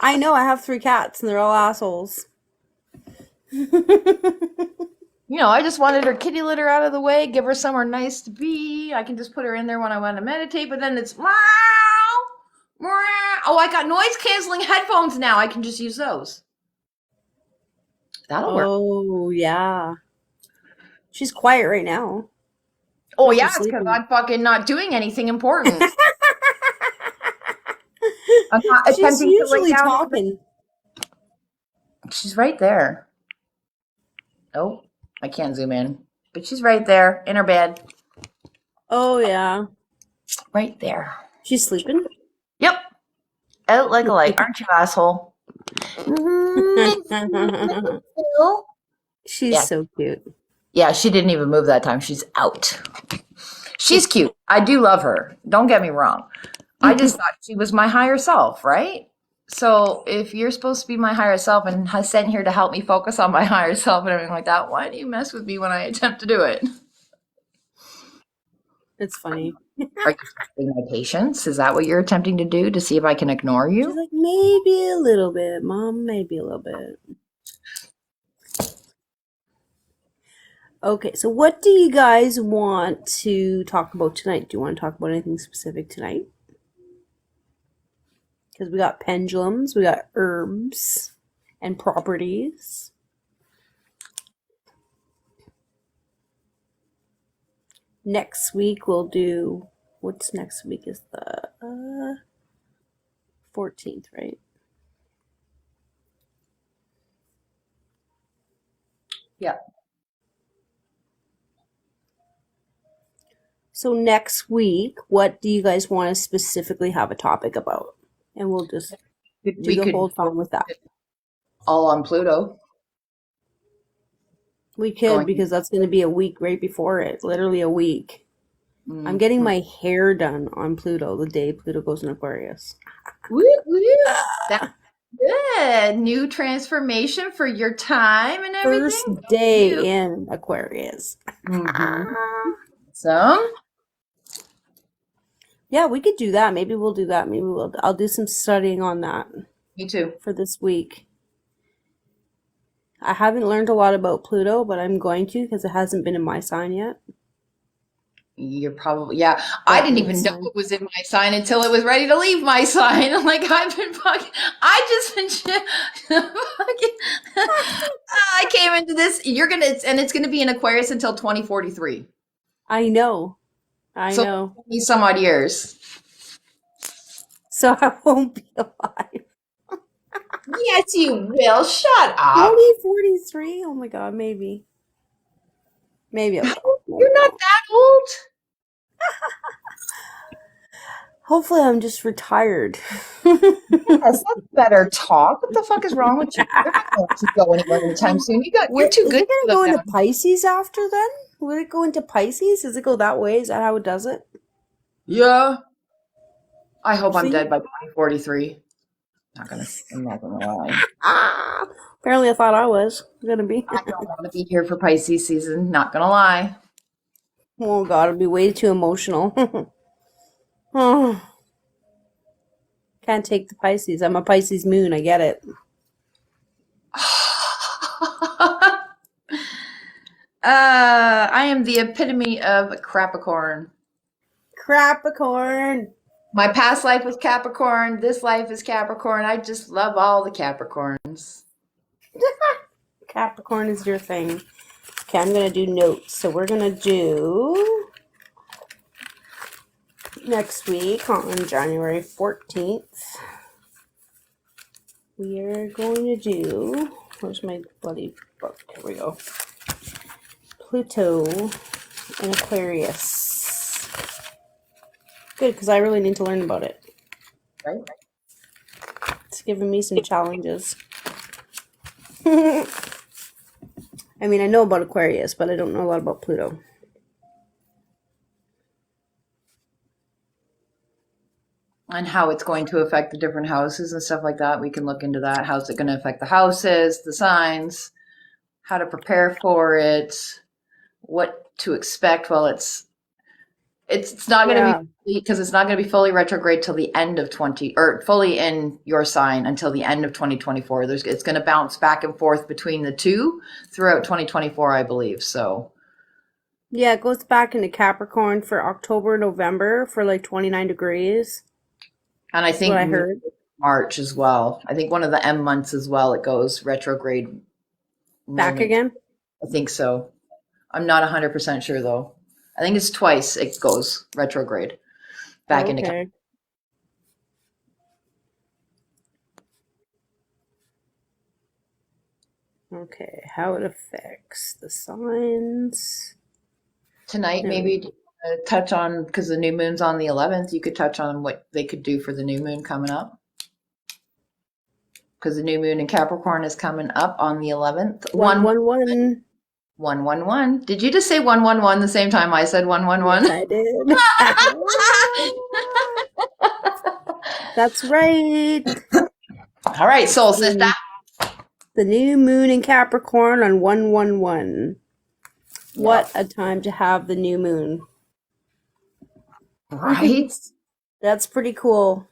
I know, I have 3 cats and they're all assholes. I just wanted her kitty litter out of the way, give her somewhere nice to be. I can just put her in there when I want to meditate, but then it's meow, meow. Oh, I got noise canceling headphones now. I can just use those. That'll work. Oh, yeah. She's quiet right now. Oh, She's yeah, it's because sleeping. I'm fucking not doing anything important. I'm not She's attempting to lay usually down. talking. She's right there. Oh, I can't zoom in. But she's right there in her bed. Oh, yeah. Right there. She's sleeping? Yep. Out like a light. Aren't you, asshole? She's Yeah. so cute. Yeah, she didn't even move that time. She's out. She's cute. I do love her. Don't get me wrong. I just thought she was my higher self, right? So if you're supposed to be my higher self and sent here to help me focus on my higher self and everything like that, why do you mess with me when I attempt to do it? It's funny. Are you testing my patience? Is that what you're attempting to do to see if I can ignore She's you? like, maybe a little bit, Mom. Maybe a little bit. Okay, so what do you guys want to talk about tonight? Do you want to talk about anything specific tonight? Because we got pendulums, we got herbs and properties. Next week we'll do, what's next week is the 14th, right? Yeah. So next week, what do you guys want to specifically have a topic about? And we'll just do We the could whole time with that. all on Pluto. We could, Going. because that's going to be a week right before it, literally a week. I'm Mm. getting my hair done on Pluto the day Pluto goes in Aquarius. Woo, woo. That's good. New transformation for your time and First everything. day Cute. in Aquarius. Mhm. So, Yeah, we could do that. Maybe we'll do that. I'll do some studying on that me too. for this week. I haven't learned a lot about Pluto, but I'm going to because it hasn't been in my sign yet. You're probably, yeah. I didn't even know it was in my sign until it was ready to leave my sign. Like I've been fucking, I came into this. And it's gonna be in Aquarius until 2043. I know. I So know. 20 some odd years. So I won't be alive. Yes, you will. Shut up. 2043? Oh my god, maybe. Maybe I will. You're not that old. Hopefully I'm just retired. Yes, that's better talk. What the fuck is wrong with you? You're not going to go anywhere anytime soon. You're too Is good it for gonna go them into Pisces after then? Will it go into Pisces? Does it go that way? Is that how it does it? Yeah. I hope I'm See? dead by 2043. I'm not gonna lie. Apparently I thought I was gonna be. I don't want to be here for Pisces season. Not gonna lie. Oh god, it'd be way too emotional. Oh, can't take the Pisces. I'm a Pisces moon, I get it. I am the epitome of Capricorn. Capricorn. My past life was Capricorn. This life is Capricorn. I just love all the Capricorns. Capricorn is your thing. Okay, I'm gonna do notes. So we're gonna do next week on January 14th. We are going to do, where's my bloody book? Here we go. Pluto and Aquarius. Good, because I really need to learn about it. Right? It's giving me some challenges. I mean, I know about Aquarius, but I don't know a lot about Pluto. And how it's going to affect the different houses and stuff like that. We can look into that. How's it going to affect the houses, the signs, how to prepare for it, what to expect. Well, it's not going to be, because it's not going to be fully retrograde till the end of fully in your sign until the end of 2024. It's going to bounce back and forth between the two throughout 2024, I believe. So yeah, it goes back into Capricorn for October, November for like 29 degrees. And I think what I heard. March as well. I think one of the M months as well, it goes retrograde. Back again? I think so. I'm not 100% sure though. I think it's twice it goes retrograde back into. Okay, how it affects the signs. Tonight, maybe touch on, because the new moon's on the 11th, you could touch on what they could do for the new moon coming up. Because the new moon in Capricorn is coming up on the 11th. 111. 111. Did you just say 111 the same time I said 111? Yes, I did. That's right. All right, soul sister. The new moon in Capricorn on 111. What a time to have the new moon. Right? That's pretty cool.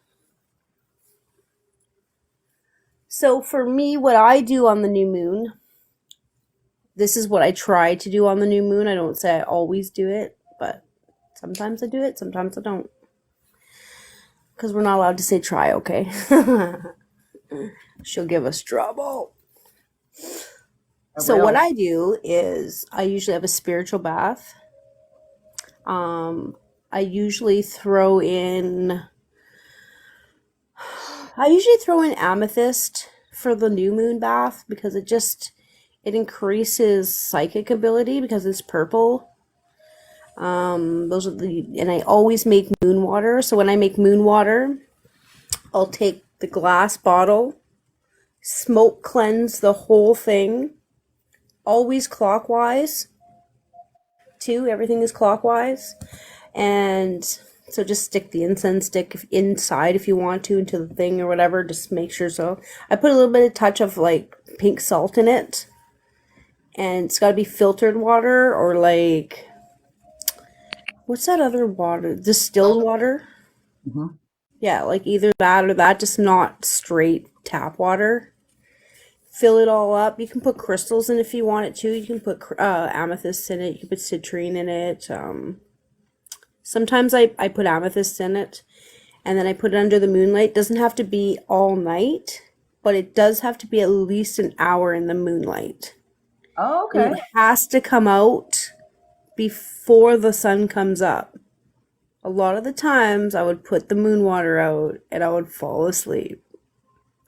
So for me, what I do on the new moon This is what I try to do on the new moon. I don't say I always do it, but sometimes I do it, sometimes I don't. Because we're not allowed to say try, okay? She'll give us trouble. So what I do is I usually have a spiritual bath. I usually throw in amethyst for the new moon bath because it increases psychic ability because it's purple. And I always make moon water. So when I make moon water, I'll take the glass bottle, smoke cleanse the whole thing, always clockwise too. Everything is clockwise. And so just stick the incense stick inside if you want to into the thing or whatever. Just make sure. So I put a little bit of touch of like pink salt in it. And it's got to be filtered water or like, what's that other water? Distilled water? Mhm. Yeah, like either that or that, just not straight tap water. Fill it all up. You can put crystals in if you want it to. You can put amethyst in it. You can put citrine in it. Sometimes I put amethyst in it. And then I put it under the moonlight. It doesn't have to be all night, but it does have to be at least an hour in the moonlight. Oh, And okay. it has to come out before the sun comes up. A lot of the times I would put the moon water out and I would fall asleep.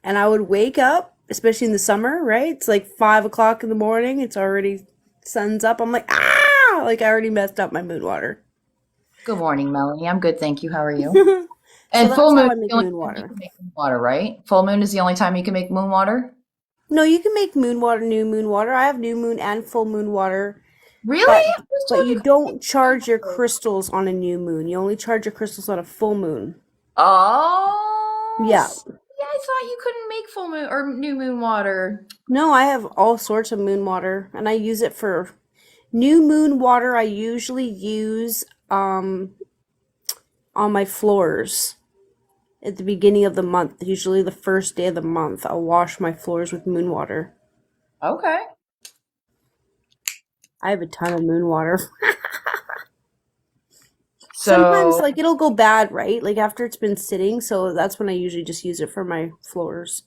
And I would wake up, especially in the summer, right? It's like 5 o'clock in the morning. It's already sun's up. I'm like, ah, like I already messed up my moon water. Good morning, Melanie. I'm good, thank you. How are you? So And that's full how moon I is make the only moon time you water. can make moon water, right? Full moon is the only time you can make moon water? No, you can make moon water, new moon water. I have new moon and full moon water. Really? But I was but told you you don't charge your could. crystals on a new moon. You only charge your crystals on a full moon. Oh, Yeah. yeah, I thought you couldn't make full moon or new moon water. No, I have all sorts of moon water and I use it for new moon water. I usually use on my floors at the beginning of the month. Usually the first day of the month, I'll wash my floors with moon water. Okay. I have a ton of moon water. Sometimes So, like it'll go bad, right? Like after it's been sitting, so that's when I usually just use it for my floors.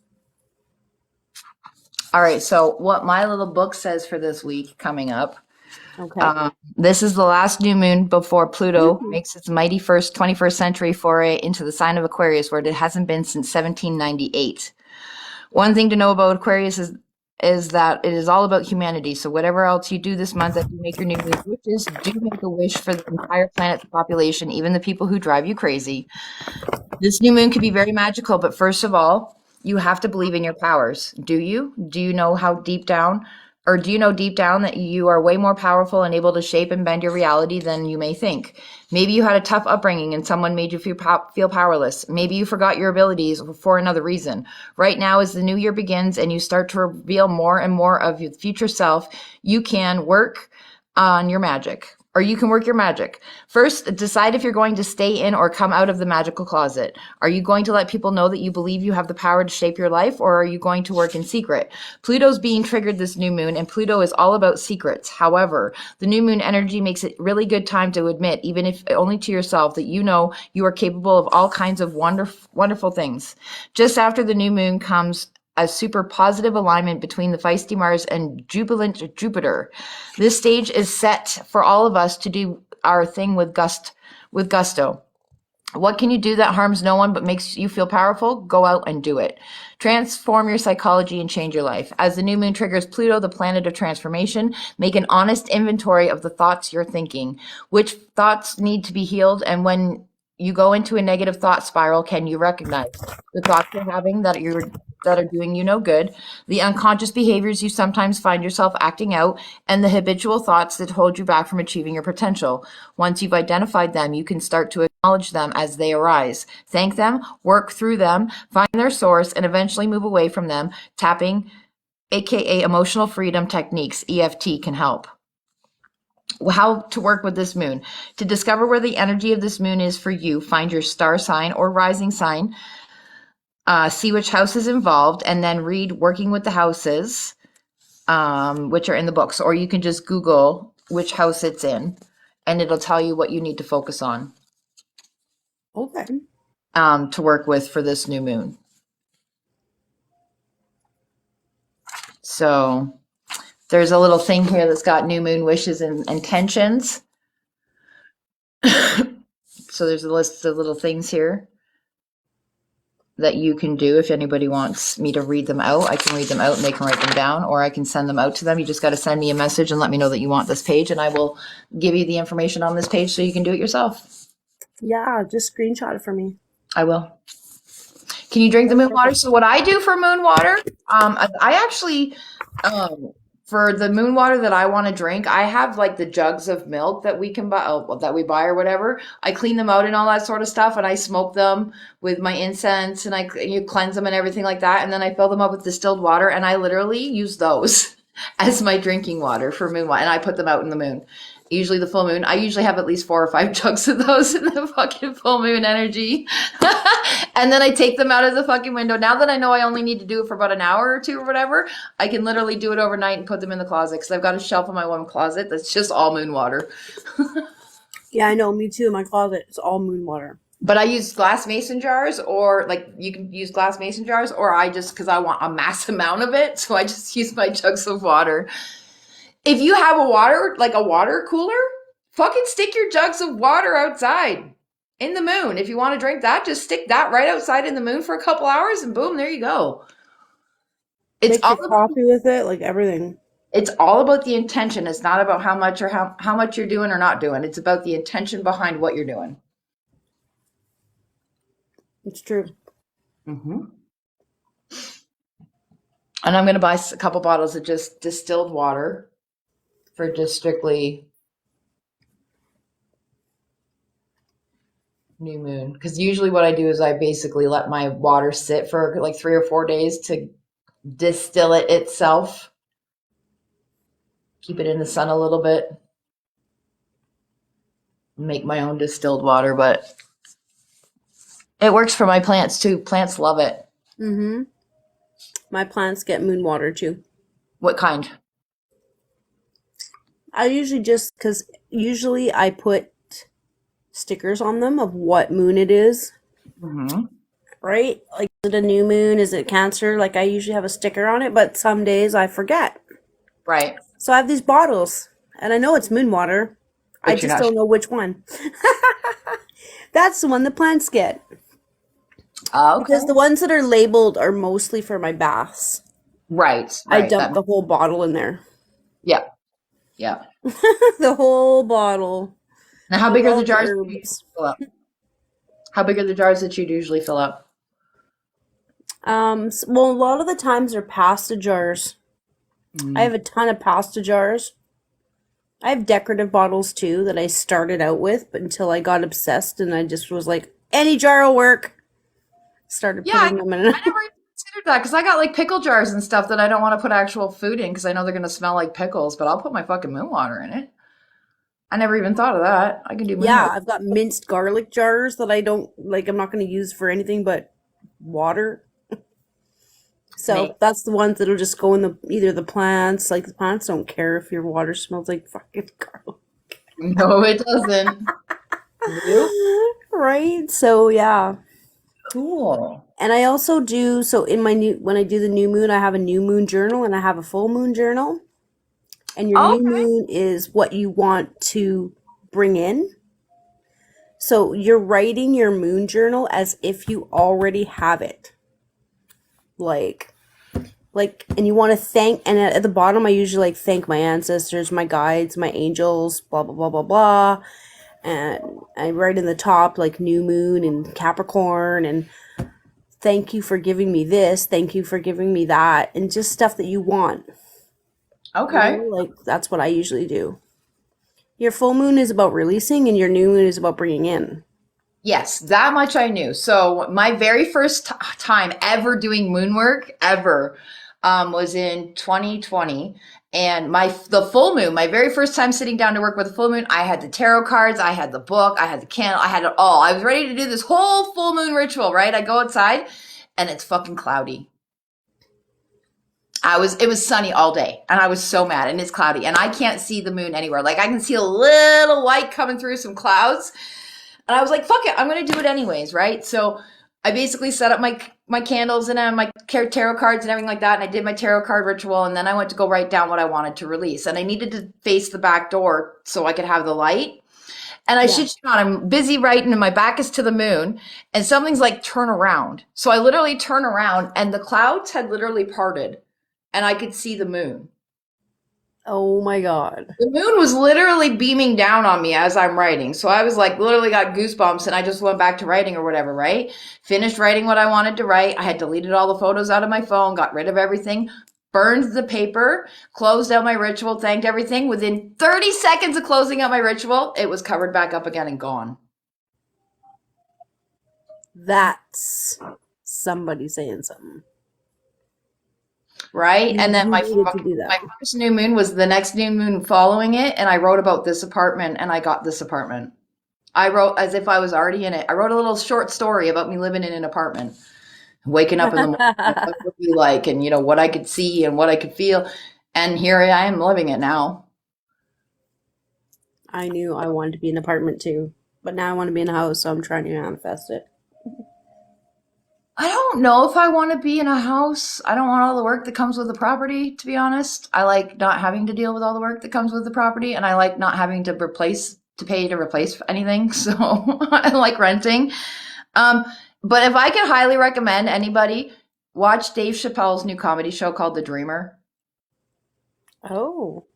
all right. So, what my little book says for this week coming up. Okay. This is the last new moon before Pluto Mhm. makes its mighty first 21st century foray into the sign of Aquarius, where it hasn't been since 1798. One thing to know about Aquarius is that it is all about humanity. So whatever else you do this month, if you make your New Year's wishes, do make a wish for the entire planet's population, even the people who drive you crazy. This new moon could be very magical, but first of all, you have to believe in your powers. Do you? Do you know how deep down, or do you know deep down that you are way more powerful and able to shape and bend your reality than you may think? Maybe you had a tough upbringing and someone made you feel powerless. Maybe you forgot your abilities for another reason. Right now, as the new year begins and you start to reveal more and more of your future self, you can work on your magic. Or you can work your magic. First, decide if you're going to stay in or come out of the magical closet. Are you going to let people know that you believe you have the power to shape your life, or are you going to work in secret? Pluto's being triggered this new moon, and Pluto is all about secrets. However, the new moon energy makes it really good time to admit, even if only to yourself, that you know you are capable of all kinds of wonderful things. Just after the new moon comes a super positive alignment between the feisty Mars and jubilant Jupiter. This stage is set for all of us to do our thing with gusto. What can you do that harms no one but makes you feel powerful? Go out and do it. Transform your psychology and change your life. As the new moon triggers Pluto, the planet of transformation, make an honest inventory of the thoughts you're thinking. Which thoughts need to be healed, and when you go into a negative thought spiral, can you recognize the thoughts you're having that are doing you no good, the unconscious behaviors you sometimes find yourself acting out, and the habitual thoughts that hold you back from achieving your potential? Once you've identified them, you can start to acknowledge them as they arise. Thank them, work through them, find their source, and eventually move away from them. Tapping, aka emotional freedom techniques, EFT, can help. How to work with this moon. To discover where the energy of this moon is for you, find your star sign or rising sign, see which house is involved, and then read Working with the Houses which are in the books, or you can just Google which house it's in, and it'll tell you what you need to focus on Okay. to work with for this new moon. So there's a little thing here that's got new moon wishes and intentions. So there's a list of little things here that you can do. If anybody wants me to read them out, I can read them out and they can write them down, or I can send them out to them. You just got to send me a message and let me know that you want this page, and I will give you the information on this page so you can do it yourself. Yeah, just screenshot it for me. I will. Can you drink the moon water? So what I do for moon water, I actually, for the moon water that I want to drink, I have like the jugs of milk that we can buy, that we buy or whatever. I clean them out and all that sort of stuff, and I smoke them with my incense, and you cleanse them and everything like that, and then I fill them up with distilled water, and I literally use those as my drinking water for moon water, and I put them out in the moon. Usually the full moon. I usually have at least 4 or 5 jugs of those in the fucking full moon energy. And then I take them out of the fucking window. Now that I know I only need to do it for about an hour or 2 or whatever, I can literally do it overnight and put them in the closet, because I've got a shelf in my one closet that's just all moon water. Yeah, I know. Me too. My closet is all moon water. But I use glass mason jars, or like you can use glass mason jars, or I just, because I want a mass amount of it, so I just use my jugs of water. If you have a water cooler, fucking stick your jugs of water outside in the moon. If you want to drink that, just stick that right outside in the moon for a couple hours, and boom, there you go. Make your coffee with it, like everything. It's all about the intention. It's not about how much or how much you're doing or not doing. It's about the intention behind what you're doing. It's true. Mm-hmm. And I'm going to buy a couple bottles of just distilled water for just strictly new moon. Because usually what I do is I basically let my water sit for like 3 or 4 days to distill it itself. Keep it in the sun a little bit. Make my own distilled water, but it works for my plants too. Plants love it. Mm-hmm. My plants get moon water too. What kind? I usually because usually I put stickers on them of what moon it is. Mm-hmm. Right? Like, is it a new moon? Is it Cancer? Like, I usually have a sticker on it, but some days I forget. Right. So I have these bottles, and I know it's moon water. But I just don't know which one. That's the one the plants get. Okay. Because the ones that are labeled are mostly for my baths. Right. I dump the whole bottle in there. Yeah. Yeah. The whole bottle. Now, how big are the jars? Herbs. Fill up? How big are the jars that you'd usually fill up? Well, a lot of the times they're pasta jars. I have a ton of pasta jars. I have decorative bottles too that I started out with, but until I got obsessed and I just was like, any jar will work. Started putting them in. I never even considered that, because I got like pickle jars and stuff that I don't want to put actual food in because I know they're going to smell like pickles, but I'll put my fucking moon water in it. I never even thought of that. I can do moon water. I've got minced garlic jars that I don't like. I'm not going to use for anything but water. So that's the ones that'll just go in either the plants. Like, the plants don't care if your water smells like fucking garlic. No, it doesn't. Right? So yeah. Cool. And I also do, so in when I do the new moon, I have a new moon journal and I have a full moon journal. And your new moon is what you want to bring in. So you're writing your moon journal as if you already have it. Like, and you want to thank, and at the bottom, I usually thank my ancestors, my guides, my angels, blah, blah, blah, blah, blah. And I write in the top, new moon and Capricorn, and thank you for giving me this, thank you for giving me that, and just stuff that you want. Okay. You know, that's what I usually do. Your full moon is about releasing, and your new moon is about bringing in. Yes, that much I knew. So my very first time ever doing moon work ever was in 2020. And the full moon, my very first time sitting down to work with a full moon, I had the tarot cards, I had the book, I had the candle, I had it all. I was ready to do this whole full moon ritual, right? I go outside and it's fucking cloudy. It was sunny all day and I was so mad, and it's cloudy and I can't see the moon anywhere. Like I can see a little light coming through some clouds. And I was like, fuck it, I'm going to do it anyways, right? So I basically set up my candles and my tarot cards and everything like that. And I did my tarot card ritual. And then I went to go write down what I wanted to release. And I needed to face the back door so I could have the light. And I Yeah. shit you not, I'm busy writing and my back is to the moon. And something's like, turn around. So I literally turn around and the clouds had literally parted and I could see the moon. Oh my God. The moon was literally beaming down on me as I'm writing. So I was like, literally got goosebumps and I just went back to writing or whatever, right? Finished writing what I wanted to write. I had deleted all the photos out of my phone, got rid of everything, burned the paper, closed out my ritual, thanked everything. Within 30 seconds of closing out my ritual, it was covered back up again and gone. That's somebody saying something. Right? And then You my needed to do that. first new moon was the next new moon following it. And I wrote about this apartment and I got this apartment. I wrote as if I was already in it. I wrote a little short story about me living in an apartment, waking up in the morning, what it would be like, and you know, what I could see and what I could feel. And here I am living it now. I knew I wanted to be in an apartment too, but now I want to be in a house, so I'm trying to manifest it. I don't know if I want to be in a house. I don't want all the work that comes with the property, to be honest. I like not having to deal with all the work that comes with the property, and I like not having to pay to replace anything. So I like renting. But if I could highly recommend anybody, watch Dave Chappelle's new comedy show called The Dreamer. Oh.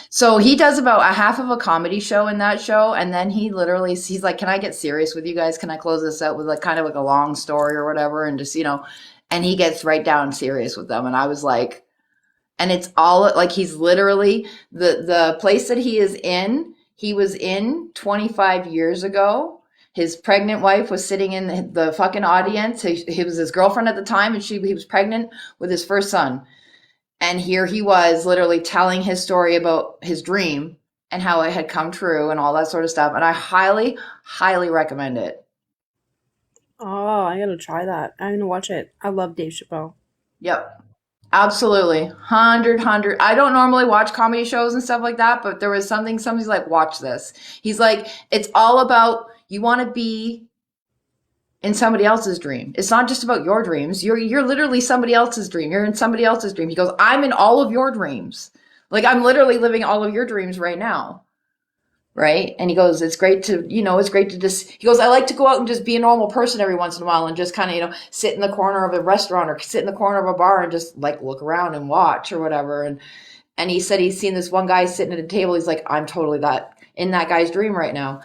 So he does about a half of a comedy show in that show, and then he's like, "Can I get serious with you guys? Can I close this out with like kind of like a long story or whatever?" And just, you know, and he gets right down serious with them. And I was like, and it's all like he's literally the place that he is in, he was in 25 years ago. His pregnant wife was sitting in the fucking audience. He was his girlfriend at the time, and he was pregnant with his first son. And here he was literally telling his story about his dream and how it had come true and all that sort of stuff. And I highly, highly recommend it. Oh, I gotta try that. I'm gonna watch it. I love Dave Chappelle. Yep. Absolutely. 100. I don't normally watch comedy shows and stuff like that, but there was somebody's like, watch this. He's like, it's all about, you want to be in somebody else's dream. It's not just about your dreams. You're literally somebody else's dream. You're in somebody else's dream. He goes, I'm in all of your dreams. Like I'm literally living all of your dreams right now. Right. And he goes, it's great to just, he goes, I like to go out and just be a normal person every once in a while and just kind of, sit in the corner of a restaurant or sit in the corner of a bar and just like look around and watch or whatever. And he said he's seen this one guy sitting at a table. He's like, I'm totally in that guy's dream right now.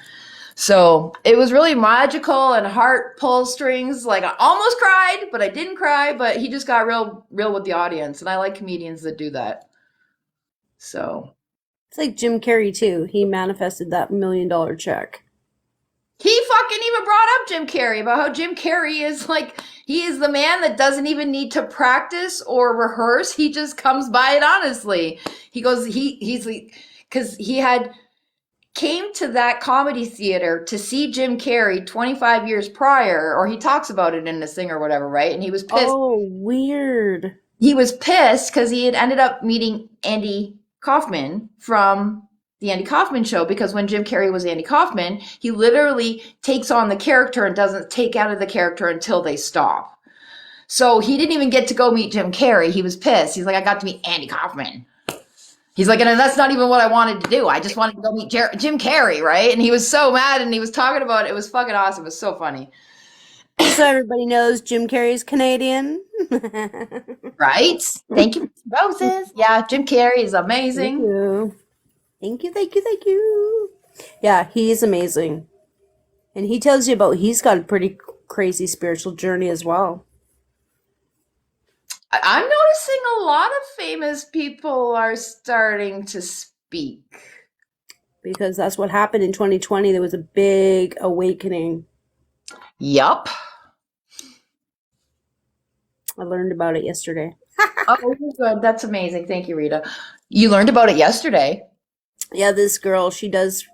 So it was really magical and heart pull strings. Like I almost cried, but I didn't cry, but he just got real with the audience. And I like comedians that do that. So It's like Jim Carrey too. He manifested that $1 million check. he fucking even brought up Jim Carrey about how Jim Carrey is like, he is the man that doesn't even need to practice or rehearse. He just comes by it honestly. He goes, he's like, because he had came to that comedy theater to see Jim Carrey 25 years prior, or he talks about it in this thing or whatever, right? And he was pissed. Oh, weird. He was pissed because he had ended up meeting Andy Kaufman from the Andy Kaufman show, because when Jim Carrey was Andy Kaufman, he literally takes on the character and doesn't take out of the character until they stop. So he didn't even get to go meet Jim Carrey. He was pissed. He's like, I got to meet Andy Kaufman. He's like, and that's not even what I wanted to do. I just wanted to go meet Jim Carrey, right? And he was so mad, and he was talking about it. It was fucking awesome. It was so funny. So everybody knows Jim Carrey's Canadian. Right? Thank you, Roses. Yeah, Jim Carrey is Thank amazing. you. Thank you. Yeah, he's amazing. And he tells you about, he's got a pretty crazy spiritual journey as well. I'm noticing a lot of famous people are starting to speak. Because that's what happened in 2020. There was a big awakening. Yup. I learned about it yesterday. Oh, good. That's amazing. Thank you, Rita. You learned about it yesterday, Yeah, this girl, she does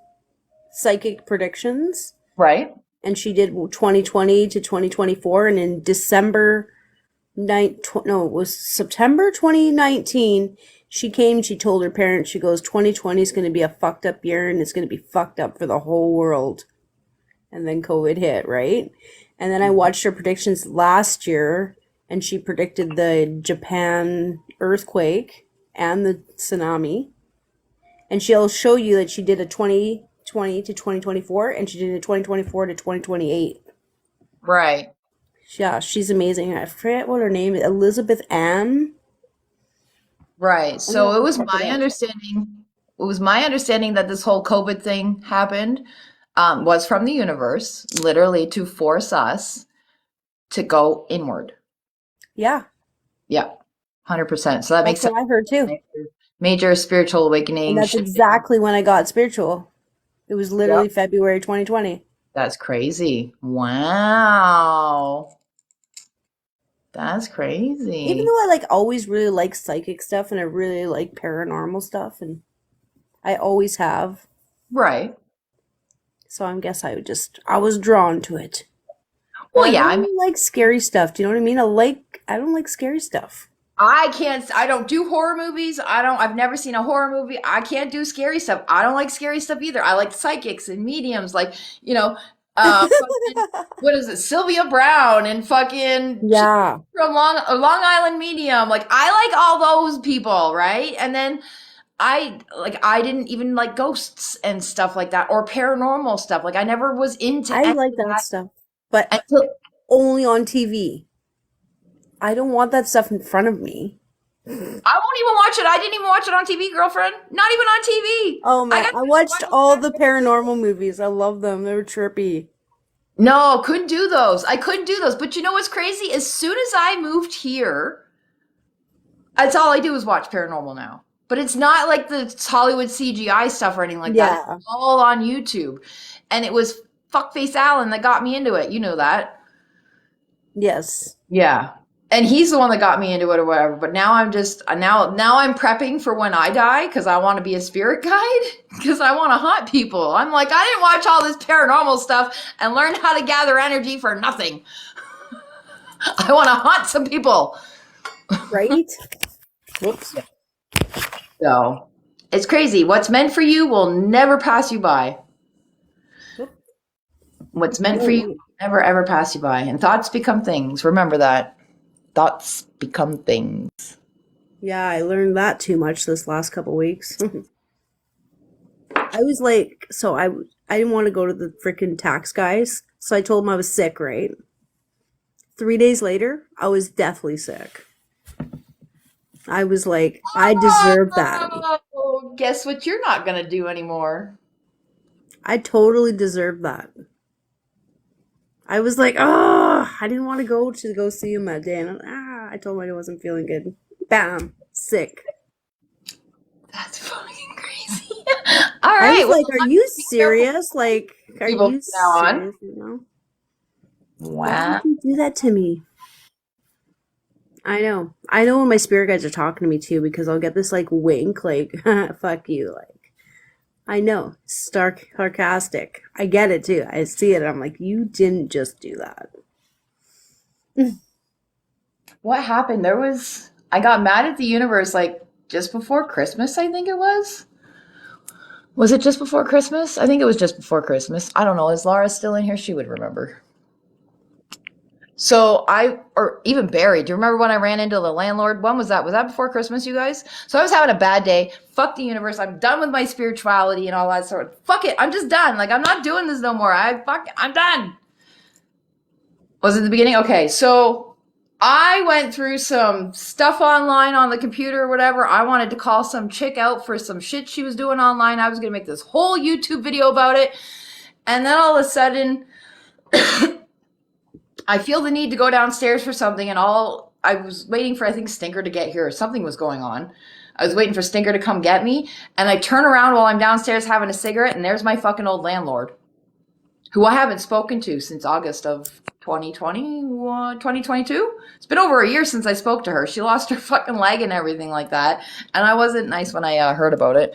psychic predictions. right? And she did 2020 to 2024. And in December no, it was September 2019. She came, she told her parents, she goes, 2020 is going to be a fucked up year and it's going to be fucked up for the whole world. And then COVID hit, right? And then I watched her predictions last year and she predicted the Japan earthquake and the tsunami. And she'll show you that she did a 2020 to 2024 and she did a 2024 to 2028. Right. Yeah, she's amazing. I forget what her name is. Elizabeth Ann. Right. I'm So gonna it was check it my out. understanding. It was my understanding that this whole COVID thing happened, was from the universe, literally to force us to go inward. Yeah, Yeah, 100%. So that makes that's sense. what I heard too. Major spiritual And awakening. that's exactly when I got spiritual. It was literally February 2020. That's crazy. Wow. That's Even crazy. though I like always really like psychic stuff and I really like paranormal stuff and I always have. Right. So I guess I was drawn to it. But Well, I yeah, don't really like scary stuff. Do you know what I mean? I don't like scary stuff. I don't do horror movies. I've never seen a horror movie. I can't do scary stuff. I don't like scary stuff either. I like psychics and mediums, like, fucking, what is it? Sylvia Brown and fucking Yeah. from Long Island Medium. Like, I like all those people, right? And then I didn't even like ghosts and stuff like that or paranormal stuff. Like, I never was into I any like of that that stuff. But until only on TV. I don't want that stuff in front of me. I won't even watch it. I didn't even watch it on TV, girlfriend. Not even on TV. Oh man, got I watched all the paranormal movies. I love them. They were trippy. No, couldn't do those. I couldn't do those. But you know what's crazy? As soon as I moved here, that's all I do is watch paranormal now. But it's not like the Hollywood CGI stuff or anything like that. Yeah. It's all on YouTube. And it was Fuckface Allen that got me into it. You know that. Yes. Yeah. And he's the one that got me into it or whatever. But now I'm just now I'm prepping for when I die because I want to be a spirit guide because I want to haunt people. I'm like, I didn't watch all this paranormal stuff and learn how to gather energy for nothing. I want to haunt some people. Right? Whoops. So it's crazy. What's meant for you will never pass you by. What's meant for you will never ever pass you by. And thoughts become things. Remember that. Thoughts become things. Yeah, I learned that too much this last couple weeks. I was like, I didn't want to go to the freaking tax guys, so I told them I was sick, right? 3 days later, I was deathly sick. I was like, I deserve that. Oh, guess what you're not going to do anymore? I totally deserve that. I was like, oh, I didn't want to go see him that day. And I told him I wasn't feeling good. Bam, sick. That's fucking crazy. All I right. was like, are you serious? Like, are People you from now on. serious? You know? Why Wow. would you do that to me? I know. I know when my spirit guides are talking to me too, because I'll get this like wink, like, fuck you. Like, I know. Sarcastic. I get it too. I see it. I'm like, you didn't just do that. What happened? I got mad at the universe like just before Christmas, I think it was. Was it just before Christmas? I think it was just before Christmas. I don't know. Is Laura still in here? She would remember. So or even Barry, do you remember when I ran into the landlord? When was that? Was that before Christmas, you guys? So I was having a bad day. Fuck the universe. I'm done with my spirituality and all that sort. Fuck it. I'm just done. Like, I'm not doing this no more. I'm done. Was it the beginning? Okay. So I went through some stuff online on the computer or whatever. I wanted to call some chick out for some shit she was doing online. I was going to make this whole YouTube video about it. And then all of a sudden, I feel the need to go downstairs for something, and I was waiting for, I think, Stinker to get here, or something was going on. I was waiting for Stinker to come get me, and I turn around while I'm downstairs having a cigarette, and there's my fucking old landlord, who I haven't spoken to since August of 2022. It's been over a year since I spoke to her. She lost her fucking leg and everything like that, and I wasn't nice when I heard about it.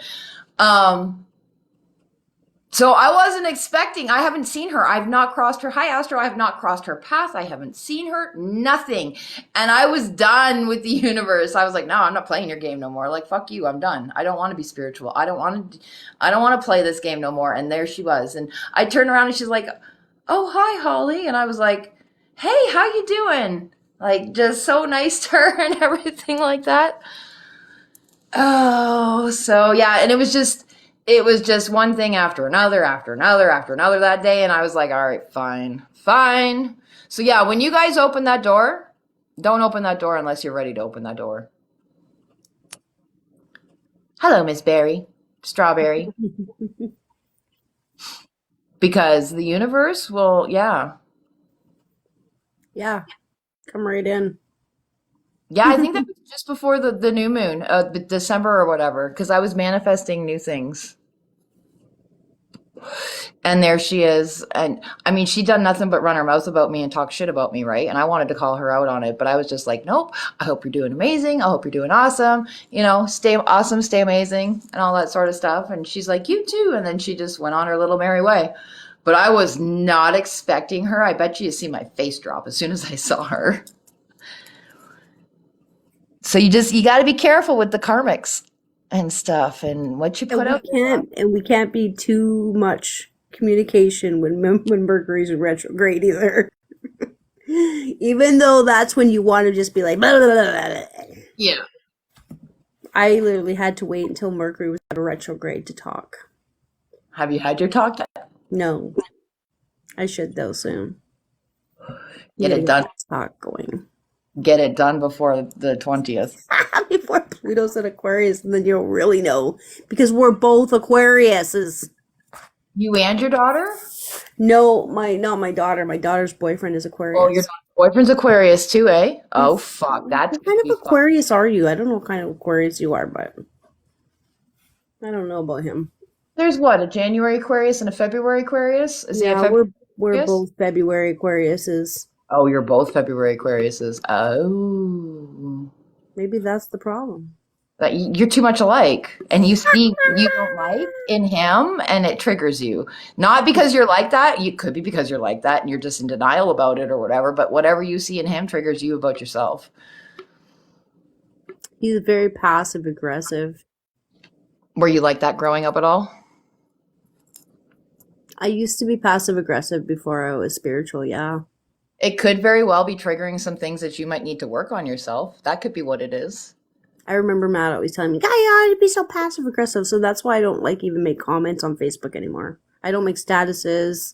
So I wasn't expecting, I haven't seen her. I've not crossed her. Hi, Astro. I have not crossed her path. I haven't seen her, nothing. And I was done with the universe. I was like, no, I'm not playing your game no more. Like, fuck you. I'm done. I don't want to be spiritual. I don't want to play this game no more. And there she was. And I turned around and she's like, oh, hi, Holly. And I was like, hey, how you doing? Like, just so nice to her and everything like that. Oh, so yeah. And it was just one thing after another, that day. And I was like, all right, fine. So yeah, when you guys open that door, don't open that door unless you're ready to open that door. Hello, Miss Berry, Strawberry. Because the universe will, yeah. Yeah. Come right in. Yeah, I think that was just before the new moon, December or whatever, because I was manifesting new things. And there she is. And I mean, she done nothing but run her mouth about me and talk shit about me, right? And I wanted to call her out on it, but I was just like, nope, I hope you're doing amazing. I hope you're doing awesome. You know, stay awesome, stay amazing, and all that sort of stuff. And she's like, you too. And then she just went on her little merry way. But I was not expecting her. I bet you see my face drop as soon as I saw her. So you got to be careful with the karmics and stuff and what you put out. We can't be too much communication when Mercury's in retrograde either. Even though that's when you want to just be like, blah, blah, blah, blah. Yeah. I literally had to wait until Mercury was at a retrograde to talk. Have you had your talk yet? No. I should though soon. Get it done. Talk going. Get it done before the 20th. Before Pluto's in Aquarius, and then you'll really know. Because we're both Aquariuses. You and your daughter? No, not my daughter. My daughter's boyfriend is Aquarius. Oh, your boyfriend's Aquarius too, eh? Oh, fuck. That's what kind of Aquarius are you? I don't know what kind of Aquarius you are, but I don't know about him. There's what, a January Aquarius and a February Aquarius? Is he a February we're Aquarius? both February Aquariuses. Oh, you're both February Aquariuses. Oh. Maybe that's the problem. That you're too much alike, and you see you don't like in him, and it triggers you. Not because you're like that. You could be because you're like that, and you're just in denial about it or whatever. But whatever you see in him triggers you about yourself. He's very passive aggressive. Were you like that growing up at all? I used to be passive aggressive before I was spiritual. Yeah. It could very well be triggering some things that you might need to work on yourself. That could be what it is. I remember Matt always telling me, "Guy, you ought to be so passive aggressive." So that's why I don't like even make comments on Facebook anymore. I don't make statuses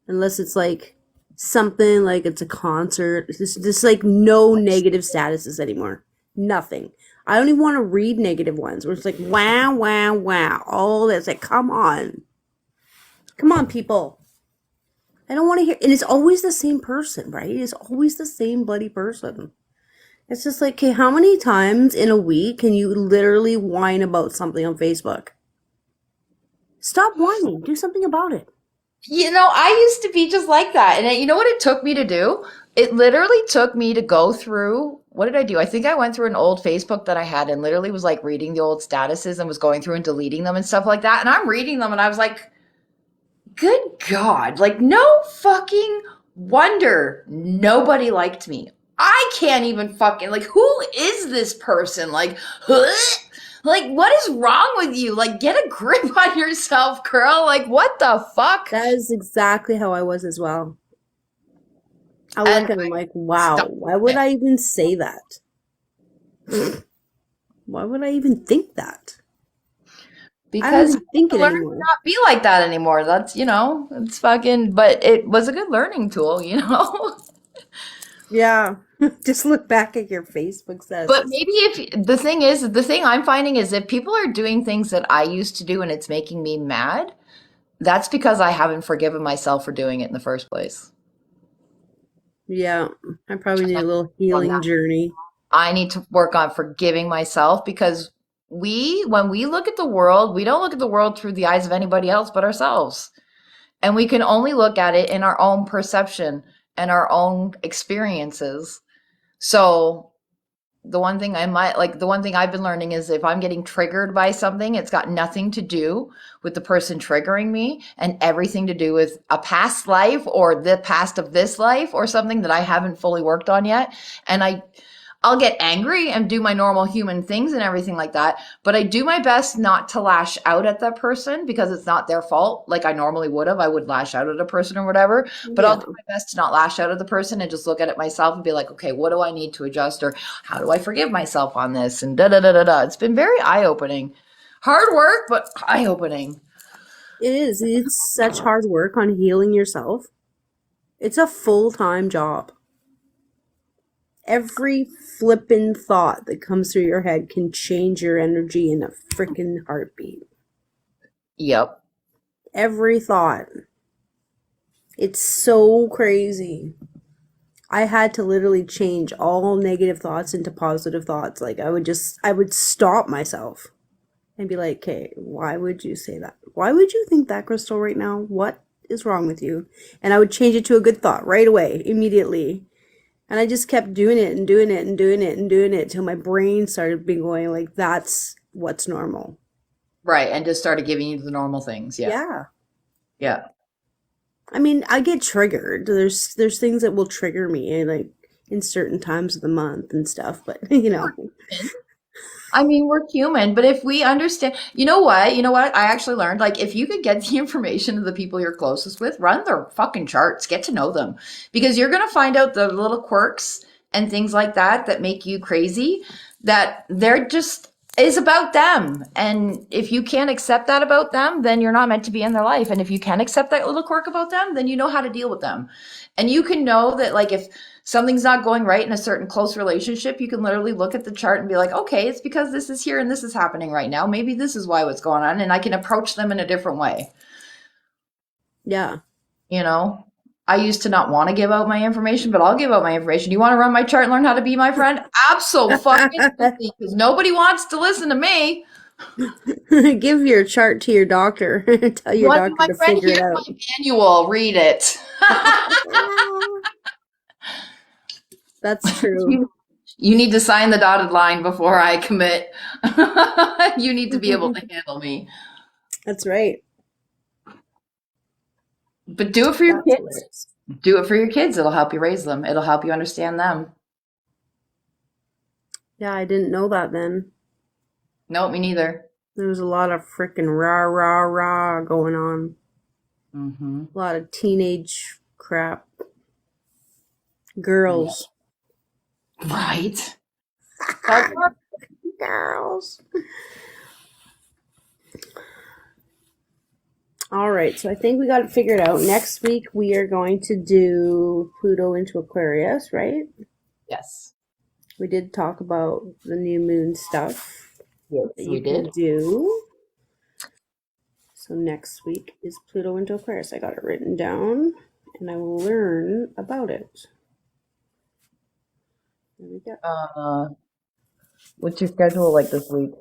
unless it's like something like it's a concert. It's like no negative statuses anymore. Nothing. I don't even want to read negative ones where it's like wow, wow, wow. All that's like, come on, people. I don't want to hear, and it's always the same person, right? It's always the same bloody person. It's just like, okay, how many times in a week can you literally whine about something on Facebook? Stop whining. Do something about it. You know, I used to be just like that. And you know what it took me to do? It literally took me to go through, what did I do? I think I went through an old Facebook that I had and literally was like reading the old statuses and was going through and deleting them and stuff like that. And I'm reading them and I was like, good God, like no fucking wonder nobody liked me. I can't even fucking, like, who is this person? Like, like, what is wrong with you? Like, get a grip on yourself, girl. Like, what the fuck? That is exactly how I was as well. I look at it like, wow, why would I even say that? Why would I even think that? Because think it learn anymore. to not be like that anymore. That's, you know, it's fucking, but it was a good learning tool, you know? Yeah. Just look back at your Facebook status. But maybe if the thing I'm finding is if people are doing things that I used to do and it's making me mad, that's because I haven't forgiven myself for doing it in the first place. Yeah. I probably need a little healing journey. I need to work on forgiving myself because when we look at the world, we don't look at the world through the eyes of anybody else but ourselves. And we can only look at it in our own perception and our own experiences. So the one thing the one thing I've been learning is if I'm getting triggered by something, it's got nothing to do with the person triggering me and everything to do with a past life or the past of this life or something that I haven't fully worked on yet. And I'll get angry and do my normal human things and everything like that. But I do my best not to lash out at that person because it's not their fault. Like I normally would have, I would lash out at a person or whatever, but I'll Yeah. do my best to not lash out at the person and just look at it myself and be like, okay, what do I need to adjust? Or how do I forgive myself on this? And da da da da da. It's been very eye-opening. Hard work, but eye-opening. It is. It's such hard work on healing yourself. It's a full-time job. Every flippin' thought that comes through your head can change your energy in a freaking heartbeat. Yep. Every thought. It's so crazy. I had to literally change all negative thoughts into positive thoughts. Like I would stop myself and be like, okay, why would you say that? Why would you think that, Crystal, right now? What is wrong with you? And I would change it to a good thought right away, immediately. And I just kept doing it and doing it and doing it and doing it till my brain started being going like, that's what's normal. Right. And just started giving you the normal things. Yeah. Yeah. Yeah. I mean, I get triggered. There's things that will trigger me like in certain times of the month and stuff, but you know. I mean, we're human, but if we understand, you know what? I actually learned, like, if you could get the information of the people you're closest with, run their fucking charts, get to know them, because you're going to find out the little quirks and things like that that make you crazy, that they're just is about them. And if you can't accept that about them, then you're not meant to be in their life. And if you can accept that little quirk about them, then you know how to deal with them. And you can know that, like, if something's not going right in a certain close relationship, you can literally look at the chart and be like, okay, it's because this is here and this is happening right now. Maybe this is why what's going on. And I can approach them in a different way. Yeah. You know, I used to not want to give out my information, but I'll give out my information. You want to run my chart and learn how to be my friend? Absolutely. Because nobody wants to listen to me. Give your chart to your doctor. Tell your Want to be doctor my to friend? figure it Here's out. my manual. Read it. That's true. You need to sign the dotted line before I commit. You need to be able to handle me. That's right. But do it for your That's kids. hilarious. Do it for your kids. It'll help you raise them. It'll help you understand them. Yeah, I didn't know that then. No, me neither. There was a lot of freaking rah, rah, rah going on. Mm-hmm. A lot of teenage crap. Girls. Right. Girls. All right, so I think we got it figured out. Next week we are going to do Pluto into Aquarius, right? Yes. We did talk about the new moon stuff Yes, that we you can did. do. So next week is Pluto into Aquarius. I got it written down, and I will learn about it. There we go. What's your schedule like this week?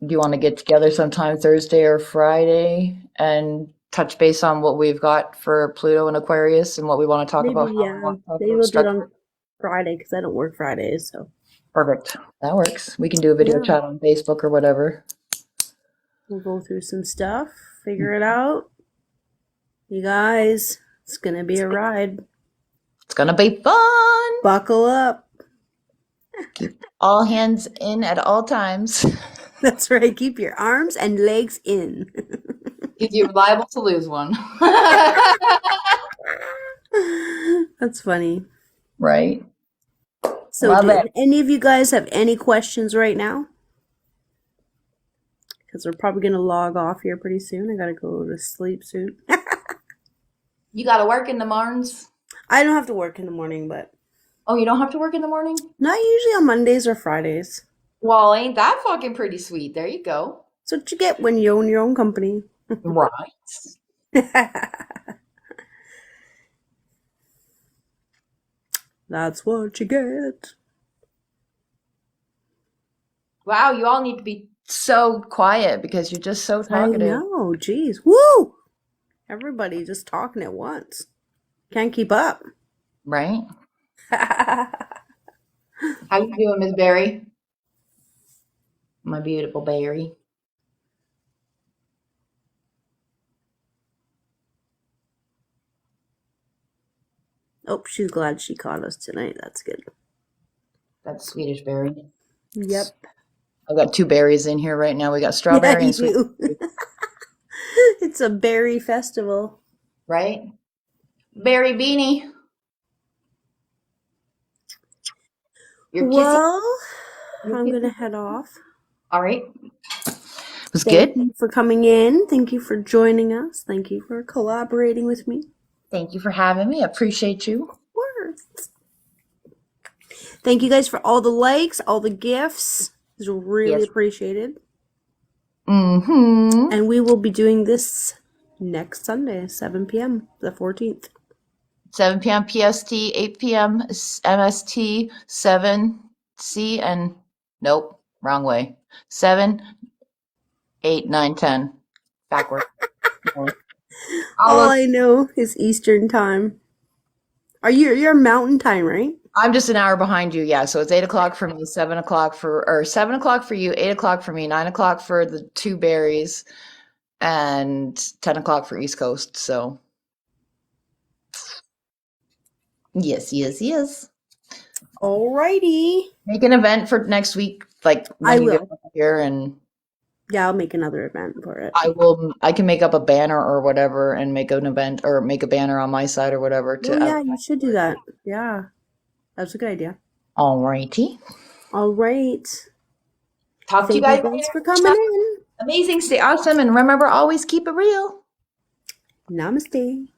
Do you want to get together sometime Thursday or Friday and touch base on what we've got for Pluto and Aquarius and what we want to talk about? Maybe, how we yeah. want to talk Maybe about we'll do it structure? on Friday because I don't work Fridays. So Perfect. That works. We can do a video Yeah. chat on Facebook or whatever. we'll go through some stuff, figure it out. You guys, it's going to be a ride. It's gonna be fun. Buckle up. All hands in at all times. That's right. Keep your arms and legs in. If you're liable to lose one. That's funny. Right? So, Love do it. any of you guys have any questions right now? Because we're probably going to log off here pretty soon. I got to go to sleep soon. You gotta work in the mornings. I don't have to work in the morning, but Oh, you don't have to work in the morning? not usually on Mondays or Fridays. Well, ain't that fucking pretty sweet? There you go. That's what you get when you own your own company. Right. That's what you get. Wow, you all need to be so quiet because you're just so I talkative. know. Jeez. Woo! Everybody just talking at once. Can't keep up. Right? How you doing, Miss Barry? My beautiful Barry. Oh, she's glad she caught us tonight. That's good. That's Swedish berry. Yep. I've got 2 berries in here right now. We got Yeah, strawberry you and sweet, do. It's a berry festival. right? Berry beanie. You're kissing. Well, You're I'm kissing. gonna head off. All right. It was Thank good. you for coming in. Thank you for joining us. Thank you for collaborating with me. Thank you for having me. I appreciate you. Of course. Thank you guys for all the likes, all the gifts. It's really Yes. appreciated. Mm-hmm. And we will be doing this next Sunday, 7 p.m., the 14th. 7 p.m. PST, 8 p.m. MST, 7 C, and nope, wrong way. 7, 8, 9, 10. Backward. No. All I know is Eastern time. You're Mountain time, right? I'm just an hour behind you, yeah. So it's 8 o'clock for me, 7 o'clock or 7 o'clock for you, 8 o'clock for me, 9 o'clock for the 2 berries, and 10 o'clock for East Coast. So yes, yes, yes. Alrighty. Make an event for next week, like I when you will. get here, and Yeah, I'll make another event for it. I can make up a banner or whatever and make an event or make a banner on my side or whatever Oh, yeah, you should do that. Yeah, that's a good idea. Alrighty. All right. Talk to you Thank guys you guys later. for coming in. Amazing. Stay awesome. And remember, always keep it real. Namaste.